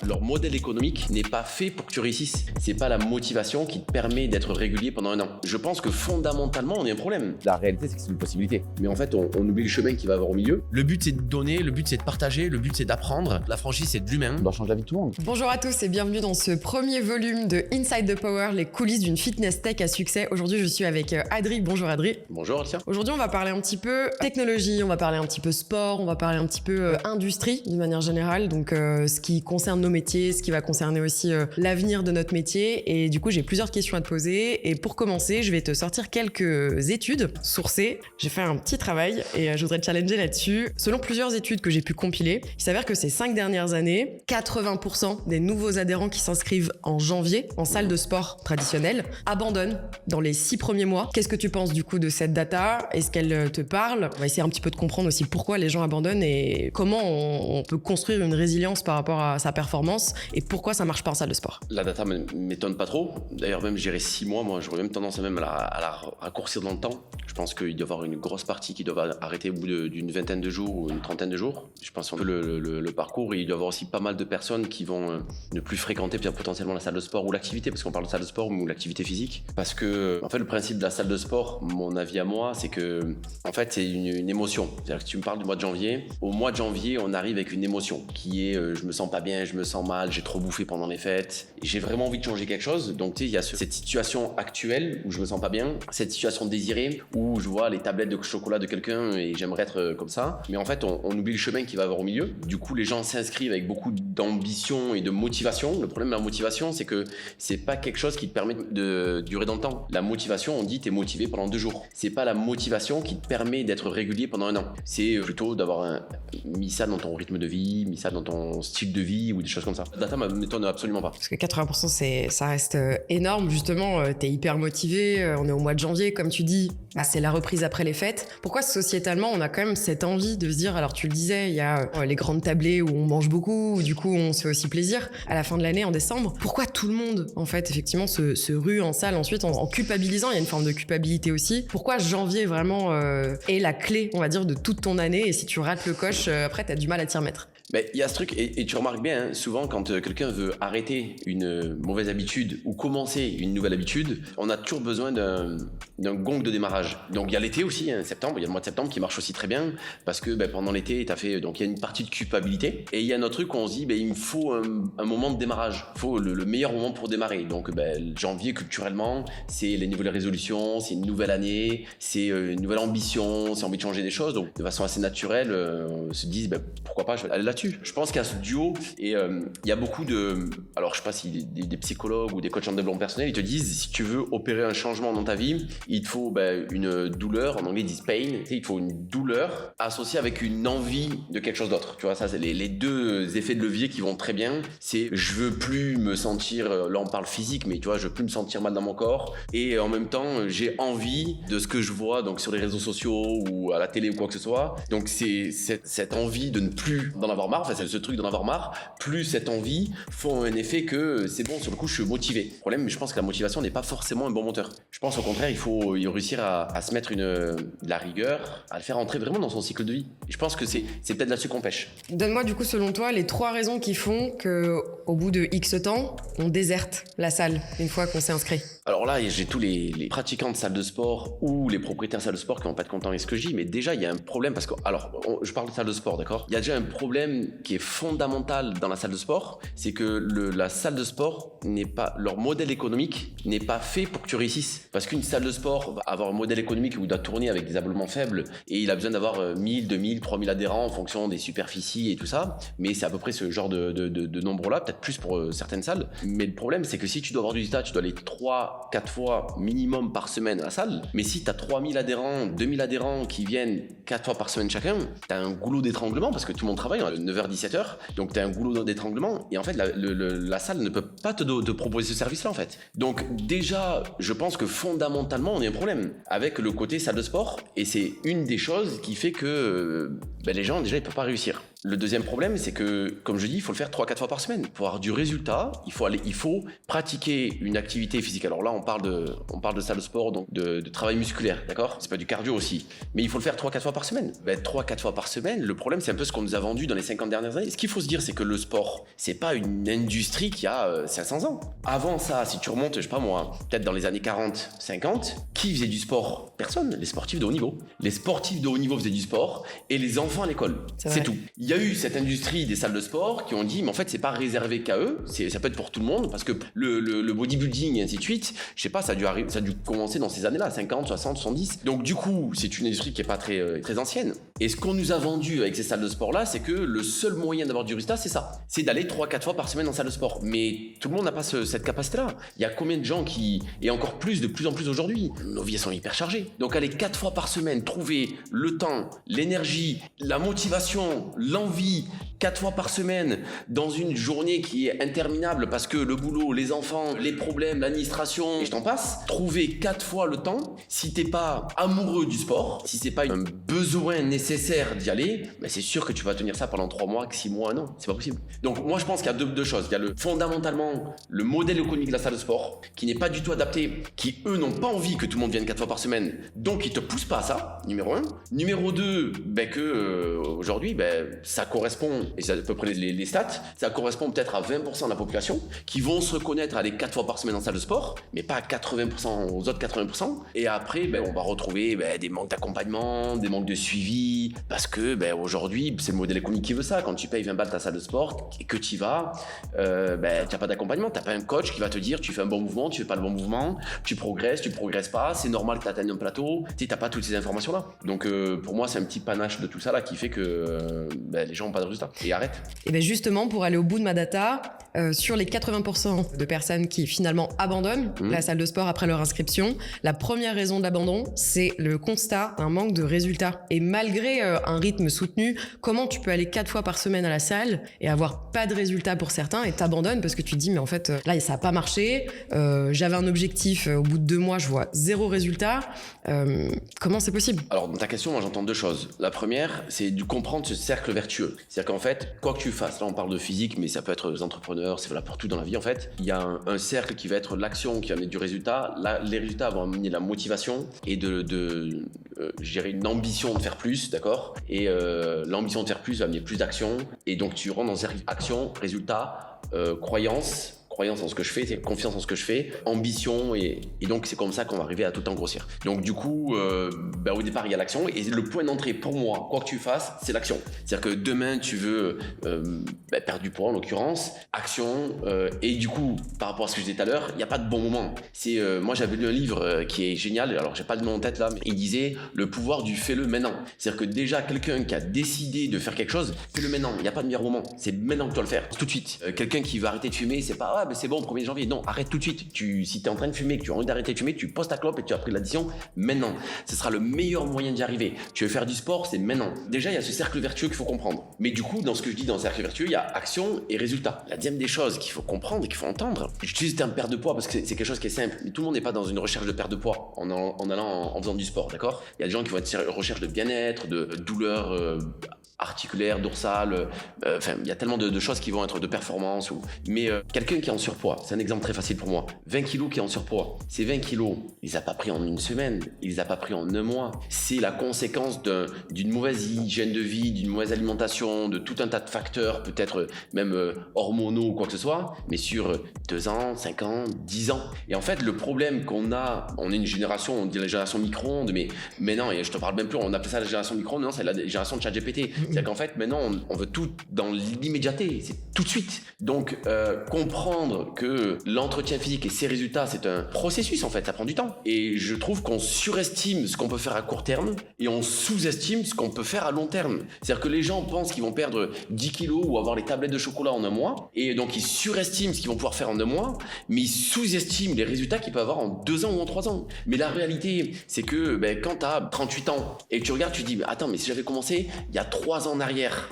Leur modèle économique n'est pas fait pour que tu réussisses. C'est pas la motivation qui te permet d'être régulier pendant un an. Je pense que fondamentalement, on a un problème. La réalité, c'est que c'est une possibilité. Mais en fait, on oublie le chemin qui va avoir au milieu. Le but, c'est de donner, le but, c'est de partager, le but, c'est d'apprendre. La franchise, c'est de l'humain. On doit changer la vie de tout le monde. Bonjour à tous et bienvenue dans ce premier volume de Inside the Power, les coulisses d'une fitness tech à succès. Aujourd'hui, je suis avec Adri. Bonjour Adri. Bonjour Alicia. Aujourd'hui, on va parler un petit peu technologie, on va parler un petit peu sport, on va parler un petit peu industrie d'une manière générale. Donc, ce qui concerne nos métiers, ce qui va concerner aussi l'avenir de notre métier. Et du coup, j'ai plusieurs questions à te poser. Et pour commencer, je vais te sortir quelques études sourcées. J'ai fait un petit travail et je voudrais te challenger là-dessus. Selon plusieurs études que j'ai pu compiler, il s'avère que ces 5 dernières années, 80% des nouveaux adhérents qui s'inscrivent en janvier en salle de sport traditionnelle abandonnent dans les 6 premiers mois. Qu'est-ce que tu penses du coup de cette data? Est-ce qu'elle te parle? On va essayer un petit peu de comprendre aussi pourquoi les gens abandonnent et comment on peut construire une résilience par rapport à sa performance et pourquoi ça marche pas en salle de sport. La data m'étonne pas trop. D'ailleurs, même gérer 6 mois, moi j'aurais même tendance à la raccourcir dans le temps. Je pense qu'il doit y avoir une grosse partie qui doit arrêter au bout d'une vingtaine de jours ou une trentaine de jours. Je pense que le parcours, il doit y avoir aussi pas mal de personnes qui vont ne plus fréquenter potentiellement la salle de sport ou l'activité, parce qu'on parle de salle de sport ou l'activité physique. Parce que, en fait, le principe de la salle de sport, mon avis à moi, c'est que, en fait, c'est une émotion. C'est-à-dire que si tu me parles du mois de janvier, au mois de janvier, on arrive avec une émotion qui est je me sens pas bien, je me sens mal, j'ai trop bouffé pendant les fêtes, j'ai vraiment envie de changer quelque chose. Donc, tu sais, il y a cette situation actuelle où je me sens pas bien, cette situation désirée où je vois les tablettes de chocolat de quelqu'un et j'aimerais être comme ça. Mais en fait, on oublie le chemin qu'il va avoir au milieu. Du coup, les gens s'inscrivent avec beaucoup d'ambition et de motivation. Le problème de la motivation, c'est que c'est pas quelque chose qui te permet de durer dans le temps. La motivation, on dit t'es motivé pendant 2 jours. C'est pas la motivation qui te permet d'être régulier pendant un an. C'est plutôt d'avoir mis ça dans ton rythme de vie, mis ça dans ton style de vie ou des choses comme ça. La data m'étonne absolument pas. Parce que 80%, ça reste énorme. Justement, t'es hyper motivé. On est au mois de janvier, comme tu dis. C'est la reprise après les fêtes. Pourquoi sociétalement, on a quand même cette envie de se dire, alors tu le disais, il y a les grandes tablées où on mange beaucoup, où du coup on se fait aussi plaisir à la fin de l'année en décembre. Pourquoi tout le monde, en fait, effectivement, se rue en salle ensuite en culpabilisant? Il y a une forme de culpabilité aussi. Pourquoi janvier vraiment est la clé, on va dire, de toute ton année, et si tu rates le coche, après t'as du mal à t'y remettre? Mais il y a ce truc, et tu remarques bien, souvent quand quelqu'un veut arrêter une mauvaise habitude ou commencer une nouvelle habitude, on a toujours besoin d'un gong de démarrage. Donc il y a l'été aussi, septembre, il y a le mois de septembre qui marche aussi très bien, parce que pendant l'été, donc il y a une partie de culpabilité, et il y a un autre truc où on se dit, il me faut un moment de démarrage, il faut le meilleur moment pour démarrer. Donc janvier, culturellement, c'est les nouvelles résolutions, c'est une nouvelle année, c'est une nouvelle ambition, c'est envie de changer des choses, donc de façon assez naturelle, on se dit, pourquoi pas, je vais aller là-dessus. Je pense qu'il y a ce duo et il y a beaucoup alors je sais pas si des psychologues ou des coachs en développement personnel, ils te disent si tu veux opérer un changement dans ta vie, il te faut une douleur, en anglais ils disent pain, il te faut une douleur associée avec une envie de quelque chose d'autre. Tu vois, ça c'est les deux effets de levier qui vont très bien. C'est je veux plus me sentir, là on parle physique, mais tu vois, je veux plus me sentir mal dans mon corps et en même temps j'ai envie de ce que je vois donc sur les réseaux sociaux ou à la télé ou quoi que ce soit. Donc c'est cette envie de ne plus d'en avoir marre, c'est ce truc d'en avoir marre, plus cette envie font un effet que c'est bon, sur le coup je suis motivé. Le problème, je pense que la motivation n'est pas forcément un bon moteur. Je pense au contraire, il faut réussir à se mettre de la rigueur, à le faire entrer vraiment dans son cycle de vie. Et je pense que c'est peut-être là-dessus qu'on pêche. Donne-moi du coup selon toi les 3 raisons qui font que au bout de X temps, on déserte la salle une fois qu'on s'est inscrit. Alors là, j'ai tous les pratiquants de salles de sport ou les propriétaires de salles de sport qui vont pas être contents avec ce que je dis, mais déjà il y a un problème parce que, je parle de salle de sport, d'accord? Il y a déjà un problème qui est fondamental dans la salle de sport, c'est que la salle de sport leur modèle économique n'est pas fait pour que tu réussisses. Parce qu'une salle de sport va avoir un modèle économique où il doit tourner avec des abonnements faibles et il a besoin d'avoir 1000, 2000, 3000 adhérents en fonction des superficies et tout ça, mais c'est à peu près ce genre de nombre-là, peut-être plus pour certaines salles. Mais le problème, c'est que si tu dois avoir du résultat, tu dois aller 3-4 fois minimum par semaine à la salle, mais si tu as 3000 adhérents, 2000 adhérents qui viennent 4 fois par semaine chacun, tu as un goulot d'étranglement parce que tout le monde travaille à 9h-17h, donc tu as un goulot d'étranglement et en fait la salle ne peut pas te proposer ce service-là en fait. Donc déjà, je pense que fondamentalement, on a un problème avec le côté salle de sport et c'est une des choses qui fait que les gens déjà ils peuvent pas réussir. Le deuxième problème, c'est que, comme je dis, il faut le faire 3-4 fois par semaine. Pour avoir du résultat, il faut pratiquer une activité physique. Alors là, on parle de salle de sport, donc de travail musculaire, d'accord? C'est pas du cardio aussi. Mais il faut le faire 3-4 fois par semaine. 3-4 fois par semaine, le problème, c'est un peu ce qu'on nous a vendu dans les 50 dernières années. Ce qu'il faut se dire, c'est que le sport, c'est pas une industrie qui a 500 ans. Avant ça, si tu remontes, je sais pas moi, peut-être dans les années 40, 50, qui faisait du sport? Personne. Les sportifs de haut niveau. Les sportifs de haut niveau faisaient du sport et les enfants à l'école. C'est tout. Il y a eu cette industrie des salles de sport qui ont dit, mais en fait, c'est pas réservé qu'à eux. Ça peut être pour tout le monde parce que le bodybuilding et ainsi de suite, je sais pas, ça a dû commencer dans ces années-là, 50, 60, 70. Donc, du coup, c'est une industrie qui est pas très, très ancienne. Et ce qu'on nous a vendu avec ces salles de sport-là, c'est que le seul moyen d'avoir du résultat, c'est ça. C'est d'aller 3-4 fois par semaine en salle de sport. Mais tout le monde n'a pas cette capacité-là. Il y a combien de gens et encore plus, de plus en plus aujourd'hui, nos vies sont hyper chargées. Donc, aller 4 fois par semaine, trouver le temps, l'énergie, la motivation, l'envie, 4 fois par semaine, dans une journée qui est interminable parce que le boulot, les enfants, les problèmes, l'administration, et je t'en passe, trouver 4 fois le temps, si t'es pas amoureux du sport, si c'est pas un besoin nécessaire d'y aller, ben c'est sûr que tu vas tenir ça pendant 3 mois, 6 mois, 1 an, c'est pas possible. Donc moi je pense qu'il y a deux choses, il y a fondamentalement le modèle économique de la salle de sport, qui n'est pas du tout adapté, qui eux n'ont pas envie que tout le monde vienne 4 fois par semaine, donc ils te poussent pas à ça, numéro 1. Numéro 2, aujourd'hui, ça correspond, et c'est à peu près les stats, ça correspond peut-être à 20% de la population qui vont se reconnaître à aller 4 fois par semaine en salle de sport, mais pas à 80% aux autres 80%. Et après, on va retrouver des manques d'accompagnement, des manques de suivi, parce que aujourd'hui, c'est le modèle économique qui veut ça. Quand tu payes 20 balles ta salle de sport et que tu y vas, tu n'as pas d'accompagnement, tu n'as pas un coach qui va te dire tu fais un bon mouvement, tu fais pas le bon mouvement, tu progresses pas, c'est normal que tu atteignes un plateau, tu n'as pas toutes ces informations-là. Donc pour moi, c'est un petit panache de tout ça là qui fait que les gens n'ont pas de résultats et arrêtent. Et bien justement, pour aller au bout de ma data, sur les 80% de personnes qui finalement abandonnent la salle de sport après leur inscription, la première raison de l'abandon, c'est le constat d'un manque de résultats. Et malgré un rythme soutenu, comment tu peux aller 4 fois par semaine à la salle et avoir pas de résultats pour certains et t'abandonnes parce que tu te dis mais en fait là ça a pas marché, j'avais un objectif, au bout de 2 mois je vois 0 résultat, comment c'est possible? Alors dans ta question, moi j'entends 2 choses. La première, c'est de comprendre ce cercle vertueux. C'est-à-dire qu'en fait, quoi que tu fasses, là on parle de physique, mais ça peut être aux entrepreneurs, c'est valable pour tout dans la vie en fait. Il y a un cercle qui va être l'action qui va amener du résultat. Là, les résultats vont amener la motivation et gérer une ambition de faire plus, d'accord? Et l'ambition de faire plus va amener plus d'action. Et donc tu rentres dans un cercle action, résultat, croyance en ce que je fais, c'est confiance en ce que je fais, ambition et donc c'est comme ça qu'on va arriver à tout le temps grossir. Donc du coup, au départ il y a l'action et le point d'entrée pour moi, quoi que tu fasses, c'est l'action. C'est-à-dire que demain tu veux perdre du poids en l'occurrence, action et du coup par rapport à ce que je disais tout à l'heure, il n'y a pas de bon moment. C'est moi j'avais lu un livre qui est génial, alors j'ai pas le nom en tête là, mais il disait le pouvoir du fais-le maintenant. C'est-à-dire que déjà quelqu'un qui a décidé de faire quelque chose, fais-le maintenant. Il n'y a pas de meilleur moment. C'est maintenant que tu dois le faire, tout de suite. Quelqu'un qui va arrêter de fumer, c'est pas c'est bon, 1er janvier. Non, arrête tout de suite. Si tu es en train de fumer, que tu as envie d'arrêter de fumer, tu poses ta clope et tu as pris l'addition maintenant. Ce sera le meilleur moyen d'y arriver. Tu veux faire du sport, c'est maintenant. Déjà, il y a ce cercle vertueux qu'il faut comprendre. Mais du coup, dans ce que je dis dans le cercle vertueux, il y a action et résultat. La deuxième des choses qu'il faut comprendre et qu'il faut entendre, j'utilise le terme perte de poids parce que c'est quelque chose qui est simple. Mais tout le monde n'est pas dans une recherche de perte de poids en faisant du sport, d'accord? Il y a des gens qui vont être en recherche de bien-être, de douleurs articulaire, dorsale, il y a tellement de choses qui vont être de performance. Mais quelqu'un qui est en surpoids, c'est un exemple très facile pour moi. 20 kilos qui est en surpoids, ces 20 kilos, il les a pas pris en 1 semaine, il les a pas pris en 1 mois. C'est la conséquence d'une mauvaise hygiène de vie, d'une mauvaise alimentation, de tout un tas de facteurs, peut-être même hormonaux ou quoi que ce soit, mais sur 2 ans, 5 ans, 10 ans. Et en fait, le problème qu'on a, on est une génération, on dit la génération micro-ondes, mais non, et je te parle même plus, on appelle ça la génération micro-ondes, non, c'est la génération de ChatGPT. C'est-à-dire qu'en fait, maintenant, on veut tout dans l'immédiateté, c'est tout de suite. Donc, comprendre que l'entretien physique et ses résultats, c'est un processus, en fait, ça prend du temps. Et je trouve qu'on surestime ce qu'on peut faire à court terme et on sous-estime ce qu'on peut faire à long terme. C'est-à-dire que les gens pensent qu'ils vont perdre 10 kilos ou avoir les tablettes de chocolat en 1 mois, et donc ils surestiment ce qu'ils vont pouvoir faire en 1 mois, mais ils sous-estiment les résultats qu'ils peuvent avoir en 2 ans ou en 3 ans. Mais la réalité, c'est que quand tu as 38 ans et que tu regardes, tu te dis, attends, mais si j'avais commencé il y a 3 3 ans en arrière.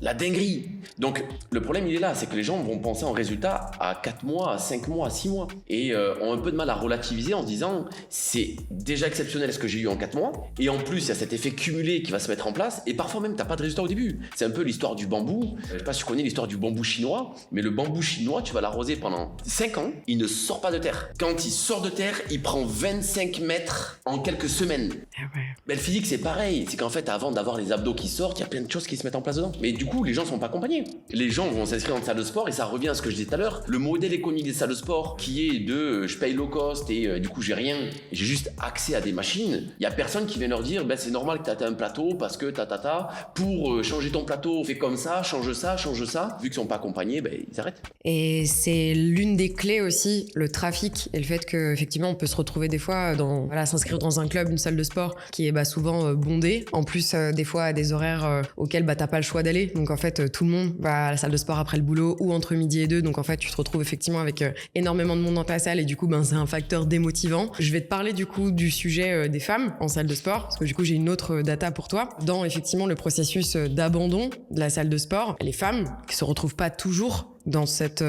La dinguerie. Donc le problème il est là, c'est que les gens vont penser en résultat à 4 mois, à 5 mois, à 6 mois et ont un peu de mal à relativiser en se disant c'est déjà exceptionnel ce que j'ai eu en 4 mois et en plus il y a cet effet cumulé qui va se mettre en place et parfois même t'as pas de résultat au début. C'est un peu l'histoire du bambou. Je sais pas si tu connais l'histoire du bambou chinois, mais le bambou chinois tu vas l'arroser pendant 5 ans, il ne sort pas de terre. Quand il sort de terre, il prend 25 mètres en quelques semaines. Ah ouais. Mais le physique c'est pareil, c'est qu'en fait avant d'avoir les abdos qui sortent, il y a plein de choses qui se mettent en place dedans. Mais du coup les gens sont pas accompagnés. Les gens vont s'inscrire dans une salle de sport et ça revient à ce que je disais tout à l'heure. Le modèle économique des salles de sport qui est de je paye low cost et du coup j'ai rien, j'ai juste accès à des machines. Il y a personne qui vient leur dire c'est normal que tu as un plateau parce que pour changer ton plateau fais comme ça, change ça. Vu qu'ils sont pas accompagnés, ils arrêtent. Et c'est l'une des clés aussi, le trafic et le fait qu'effectivement on peut se retrouver des fois s'inscrire dans un club, une salle de sport qui est souvent bondée. En plus des fois à des horaires auxquels t'as pas le choix d'aller. Donc en fait tout le monde va à la salle de sport après le boulot ou entre midi et 2. Donc en fait tu te retrouves effectivement avec énormément de monde dans ta salle et du coup c'est un facteur démotivant. Je vais te parler du coup du sujet des femmes en salle de sport parce que du coup j'ai une autre data pour toi. Dans effectivement le processus d'abandon de la salle de sport, les femmes qui se retrouvent pas toujours dans cet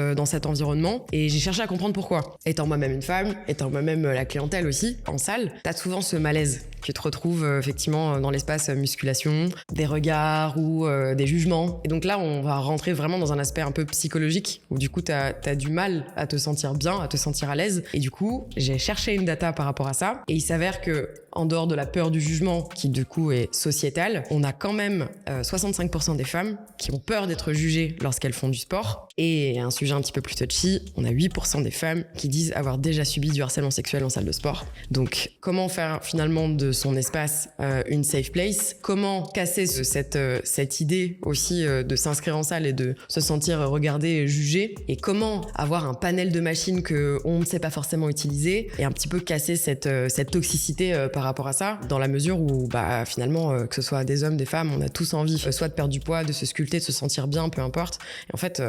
environnement et j'ai cherché à comprendre pourquoi. Étant moi-même une femme, étant moi-même la clientèle aussi en salle, t'as souvent ce malaise. Tu te retrouves effectivement dans l'espace musculation, des regards ou des jugements. Et donc là, on va rentrer vraiment dans un aspect un peu psychologique où du coup, t'as du mal à te sentir bien, à te sentir à l'aise. Et du coup, j'ai cherché une data par rapport à ça. Et il s'avère que en dehors de la peur du jugement, qui du coup est sociétale, on a quand même 65% des femmes qui ont peur d'être jugées lorsqu'elles font du sport. Et un sujet un petit peu plus touchy, on a 8% des femmes qui disent avoir déjà subi du harcèlement sexuel en salle de sport. Donc, comment faire finalement de son espace une safe place? Comment casser cette idée aussi de s'inscrire en salle et de se sentir regardé et jugé? Et comment avoir un panel de machines qu'on ne sait pas forcément utiliser et un petit peu casser cette toxicité par rapport à ça, dans la mesure où finalement, que ce soit des hommes, des femmes, on a tous envie soit de perdre du poids, de se sculpter, de se sentir bien, peu importe. Et en fait...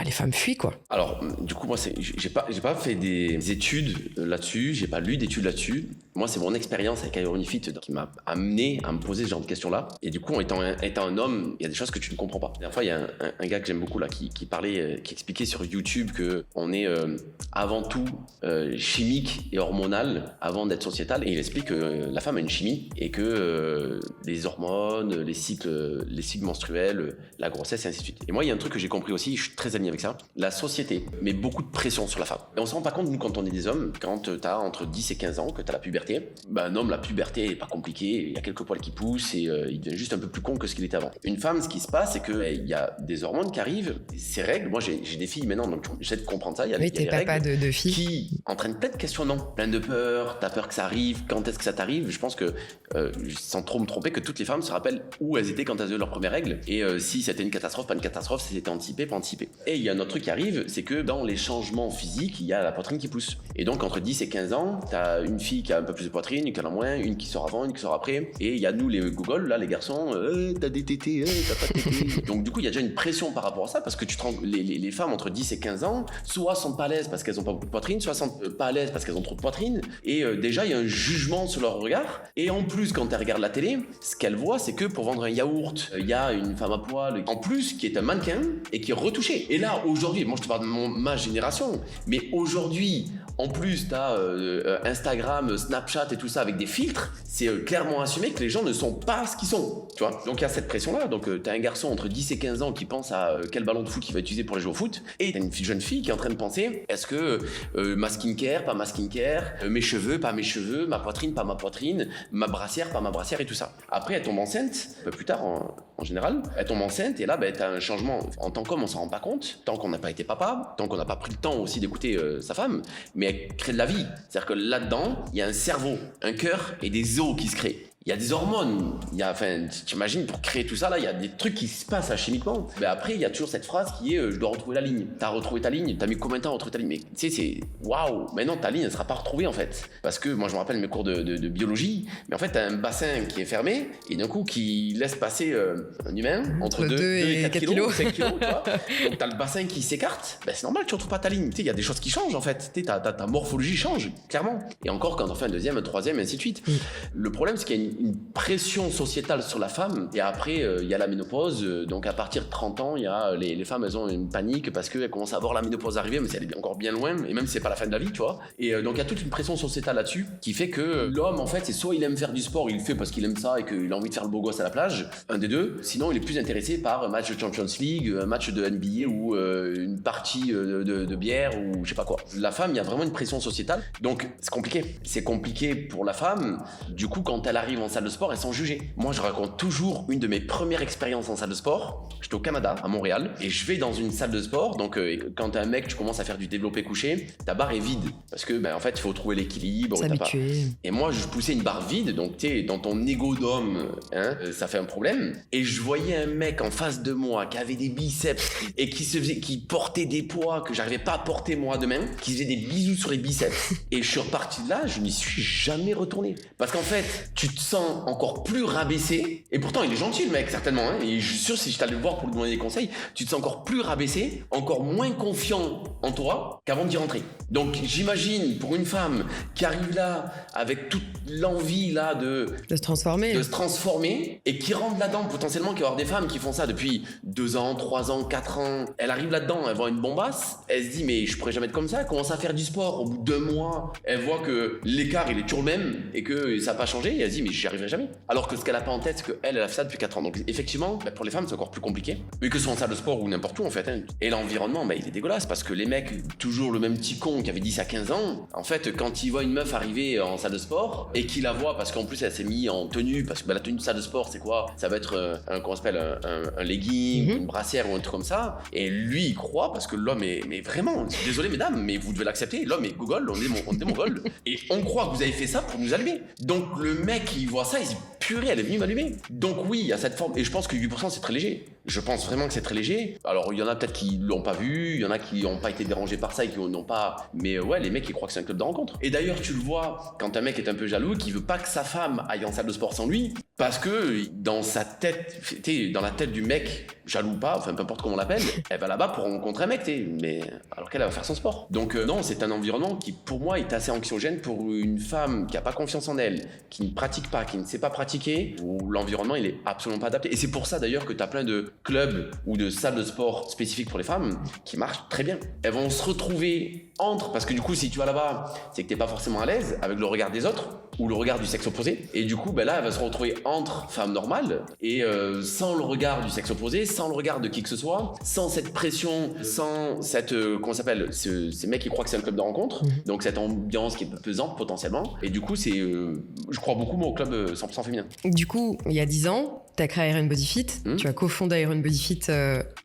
les femmes fuient quoi. Alors du coup moi j'ai pas fait des études là-dessus, j'ai pas lu d'études là-dessus. Moi c'est mon expérience avec Ironifit qui m'a amené à me poser ce genre de questions-là. Et du coup en étant un homme, il y a des choses que tu ne comprends pas. La dernière fois il y a un gars que j'aime beaucoup là qui parlait, qui expliquait sur YouTube que on est avant tout chimique et hormonal avant d'être sociétal. Et il explique que la femme a une chimie et que les hormones, les cycles menstruels, la grossesse et ainsi de suite. Et moi il y a un truc que j'ai compris aussi, je suis très aligné avec ça, la société met beaucoup de pression sur la femme. Et on se rend pas compte, nous, quand on est des hommes, quand t'as entre 10 et 15 ans, que t'as la puberté, un homme, la puberté est pas compliquée, il y a quelques poils qui poussent et il devient juste un peu plus con que ce qu'il était avant. Une femme, ce qui se passe, c'est que il y a des hormones qui arrivent, ces règles, moi j'ai des filles maintenant, donc j'essaie de comprendre ça, il y a t'es des papa règles de filles qui entraînent plein de questionnements, plein de peurs, t'as peur que ça arrive, quand est-ce que ça t'arrive? Je pense que, sans trop me tromper, que toutes les femmes se rappellent où elles étaient quand elles avaient leurs premières règles et si c'était une catastrophe, pas une catastrophe, si c'était anticipé, pas anticipé. Et il y a un autre truc qui arrive, c'est que dans les changements physiques, il y a la poitrine qui pousse. Et donc, entre 10 et 15 ans, t'as une fille qui a un peu plus de poitrine, une qui en a moins, une qui sort avant, une qui sort après. Et il y a nous, les gogoles, là, les garçons, t'as des tétés, t'as pas de tétés. Donc, du coup, il y a déjà une pression par rapport à ça, parce que les femmes entre 10 et 15 ans, soit sont pas à l'aise parce qu'elles ont pas beaucoup de poitrine, soit sont pas à l'aise parce qu'elles ont trop de poitrine. Et déjà, il y a un jugement sur leur regard. Et en plus, quand elles regardent la télé, ce qu'elles voient, c'est que pour vendre un yaourt, il y a une femme à poil, en plus, qui est un mannequin et qui est retouchée. Et là, aujourd'hui, moi je te parle de ma génération, mais aujourd'hui, en plus, t'as Instagram, Snapchat et tout ça avec des filtres, c'est clairement assumé que les gens ne sont pas ce qu'ils sont, tu vois. Donc il y a cette pression-là, donc t'as un garçon entre 10 et 15 ans qui pense à quel ballon de foot il va utiliser pour aller jouer au foot, et t'as une jeune fille qui est en train de penser, est-ce que ma skincare, pas ma skincare, mes cheveux, pas mes cheveux, ma poitrine, pas ma poitrine, ma brassière, pas ma brassière et tout ça. Après, elle tombe enceinte, un peu plus tard en général, elle tombe enceinte et là, t'as un changement. En tant qu'homme, on s'en rend pas compte, tant qu'on n'a pas été papa, tant qu'on n'a pas pris le temps aussi d'écouter sa femme, mais elle crée de la vie. C'est-à-dire que là-dedans, il y a un cerveau, un cœur et des os qui se créent. Il y a des hormones, t'imagines, pour créer tout ça, là, il y a des trucs qui se passent là, chimiquement. Mais après, il y a toujours cette phrase qui est je dois retrouver la ligne. T'as retrouvé ta ligne, t'as mis combien de temps à retrouver ta ligne? Mais tu sais, c'est waouh, maintenant ta ligne, elle sera pas retrouvée en fait. Parce que moi, je me rappelle mes cours de biologie, mais en fait, t'as un bassin qui est fermé et d'un coup, qui laisse passer un humain entre 2 et 4 kilos, 5 kilos, tu vois. Donc t'as le bassin qui s'écarte, c'est normal que tu retrouves pas ta ligne. Tu sais, il y a des choses qui changent en fait. Tu sais, ta morphologie change, clairement. Et encore, quand on fait un deuxième, un troisième, et ainsi de suite. Le problème, c'est qu'il y a une pression sociétale sur la femme. Et après, il y a la ménopause. Donc à partir de 30 ans, il y a les femmes, elles ont une panique parce qu'elles commencent à voir la ménopause arriver, mais elle est encore bien loin. Et même si c'est pas la fin de la vie, tu vois. Et donc il y a toute une pression sociétale là-dessus qui fait que l'homme, en fait, c'est soit il aime faire du sport, il le fait parce qu'il aime ça et qu'il a envie de faire le beau gosse à la plage, un des deux. Sinon, il est plus intéressé par un match de Champions League, un match de NBA ou une partie de bière ou je sais pas quoi. La femme, il y a vraiment une pression sociétale. Donc c'est compliqué. C'est compliqué pour la femme. Du coup, quand elle arrive en salle de sport, elle s'en juger. Moi, je raconte toujours une de mes premières expériences en salle de sport. J'étais au Canada, à Montréal, et je vais dans une salle de sport. Donc, quand t'es un mec, tu commences à faire du développé couché, ta barre est vide. Parce que, en fait, il faut trouver l'équilibre. S'habituer. Et moi, je poussais une barre vide. Donc, tu sais, dans ton ego d'homme, ça fait un problème. Et je voyais un mec en face de moi qui avait des biceps et qui portait des poids que j'arrivais pas à porter moi de même, qui faisait des bisous sur les biceps. Et je suis reparti de là, je n'y suis jamais retourné. Parce qu'en fait, tu te sens encore plus rabaissé. Et pourtant, il est gentil, le mec, certainement. Et je suis sûr, si je t'allais le voir pour lui demander des conseils, tu te sens encore plus rabaissé, encore moins confiant en toi qu'avant d'y rentrer. Donc, j'imagine, pour une femme qui arrive là, avec toute l'envie là de se transformer et qui rentre là-dedans, potentiellement, qu'il va y avoir des femmes qui font ça depuis 2 ans, 3 ans, 4 ans. Elle arrive là-dedans, elle voit une bombasse, elle se dit, mais je pourrais jamais être comme ça. Elle commence à faire du sport. Au bout de 2 mois, elle voit que l'écart, il est toujours le même et que ça n'a pas changé. Et elle se dit, mais j'y arriverai jamais. Alors que ce qu'elle a pas en tête, c'est qu'elle a fait ça depuis 4 ans. Donc, effectivement, pour les femmes, c'est encore plus compliqué. Mais que ce soit en salle de sport ou n'importe où, en fait. Et l'environnement, il est dégueulasse parce que les mecs, toujours le même petit con qui avait 10 à 15 ans, en fait, quand il voit une meuf arriver en salle de sport et qu'il la voit parce qu'en plus, elle s'est mise en tenue, parce que la tenue de salle de sport, c'est quoi? Ça va être un legging, une brassière ou un truc comme ça. Et lui, il croit parce que l'homme est, mais vraiment, désolé mesdames, mais vous devez l'accepter. L'homme est gogol, on est mongol. Et on croit que vous avez fait ça pour nous allumer. Donc le mec, il voit ça, il se dit, purée, elle est venue m'allumer. Donc oui, il y a cette forme. Et je pense que 8%, c'est très léger. Je pense vraiment que c'est très léger. Alors, il y en a peut-être qui l'ont pas vu, il y en a qui n'ont pas été dérangés par ça et qui n'ont pas. Mais ouais, les mecs, ils croient que c'est un club de rencontre. Et d'ailleurs, tu le vois quand un mec est un peu jaloux, qui veut pas que sa femme aille en salle de sport sans lui, parce que dans sa tête, dans la tête du mec, jaloux ou pas, enfin peu importe comment on l'appelle, elle va là-bas pour rencontrer un mec, mais alors qu'elle va faire son sport. Donc non, c'est un environnement qui, pour moi, est assez anxiogène pour une femme qui a pas confiance en elle, qui ne pratique pas, qui ne sait pas pratiquer, où l'environnement, il est absolument pas adapté. Et c'est pour ça d'ailleurs que tu as plein de clubs ou de salles de sport spécifiques pour les femmes qui marchent très bien. Elles vont se retrouver parce que du coup, si tu vas là-bas, c'est que t'es pas forcément à l'aise avec le regard des autres ou le regard du sexe opposé. Et du coup, là, elle va se retrouver entre femmes normales et sans le regard du sexe opposé, sans le regard de qui que ce soit, sans cette pression, sans cette comment ça s'appelle, ces mecs qui croient que c'est un club de rencontre. Donc cette ambiance qui est pesante potentiellement. Et du coup, c'est, je crois beaucoup moi au club 100% féminin. Du coup, il y a 10 ans, tu as créé Iron Body Fit. Tu as cofondé Iron Body Fit.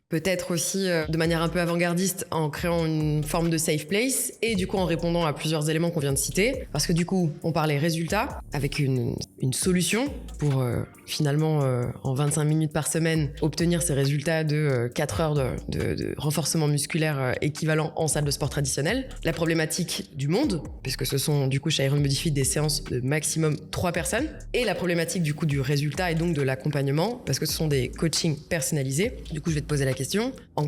Peut-être aussi de manière un peu avant-gardiste en créant une forme de safe place et du coup en répondant à plusieurs éléments qu'on vient de citer. Parce que du coup, on parlait résultats avec une solution pour finalement en 25 minutes par semaine obtenir ces résultats de 4 heures de renforcement musculaire équivalent en salle de sport traditionnelle. La problématique du monde, puisque ce sont du coup chez Iron Body Fit des séances de maximum 3 personnes. Et la problématique du coup du résultat et donc de l'accompagnement, parce que ce sont des coachings personnalisés. Du coup, je vais te poser la question. En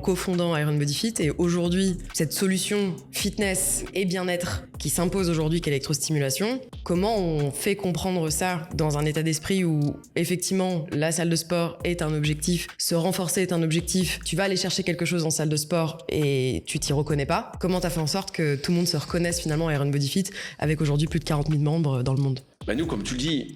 cofondant Iron Body Fit et aujourd'hui, cette solution fitness et bien-être qui s'impose aujourd'hui qu'électrostimulation, comment on fait comprendre ça dans un état d'esprit où effectivement la salle de sport est un objectif, se renforcer est un objectif, tu vas aller chercher quelque chose en salle de sport et tu t'y reconnais pas. Comment t'as fait en sorte que tout le monde se reconnaisse finalement à Iron Body Fit avec aujourd'hui plus de 40 000 membres dans le monde? Nous, comme tu le dis,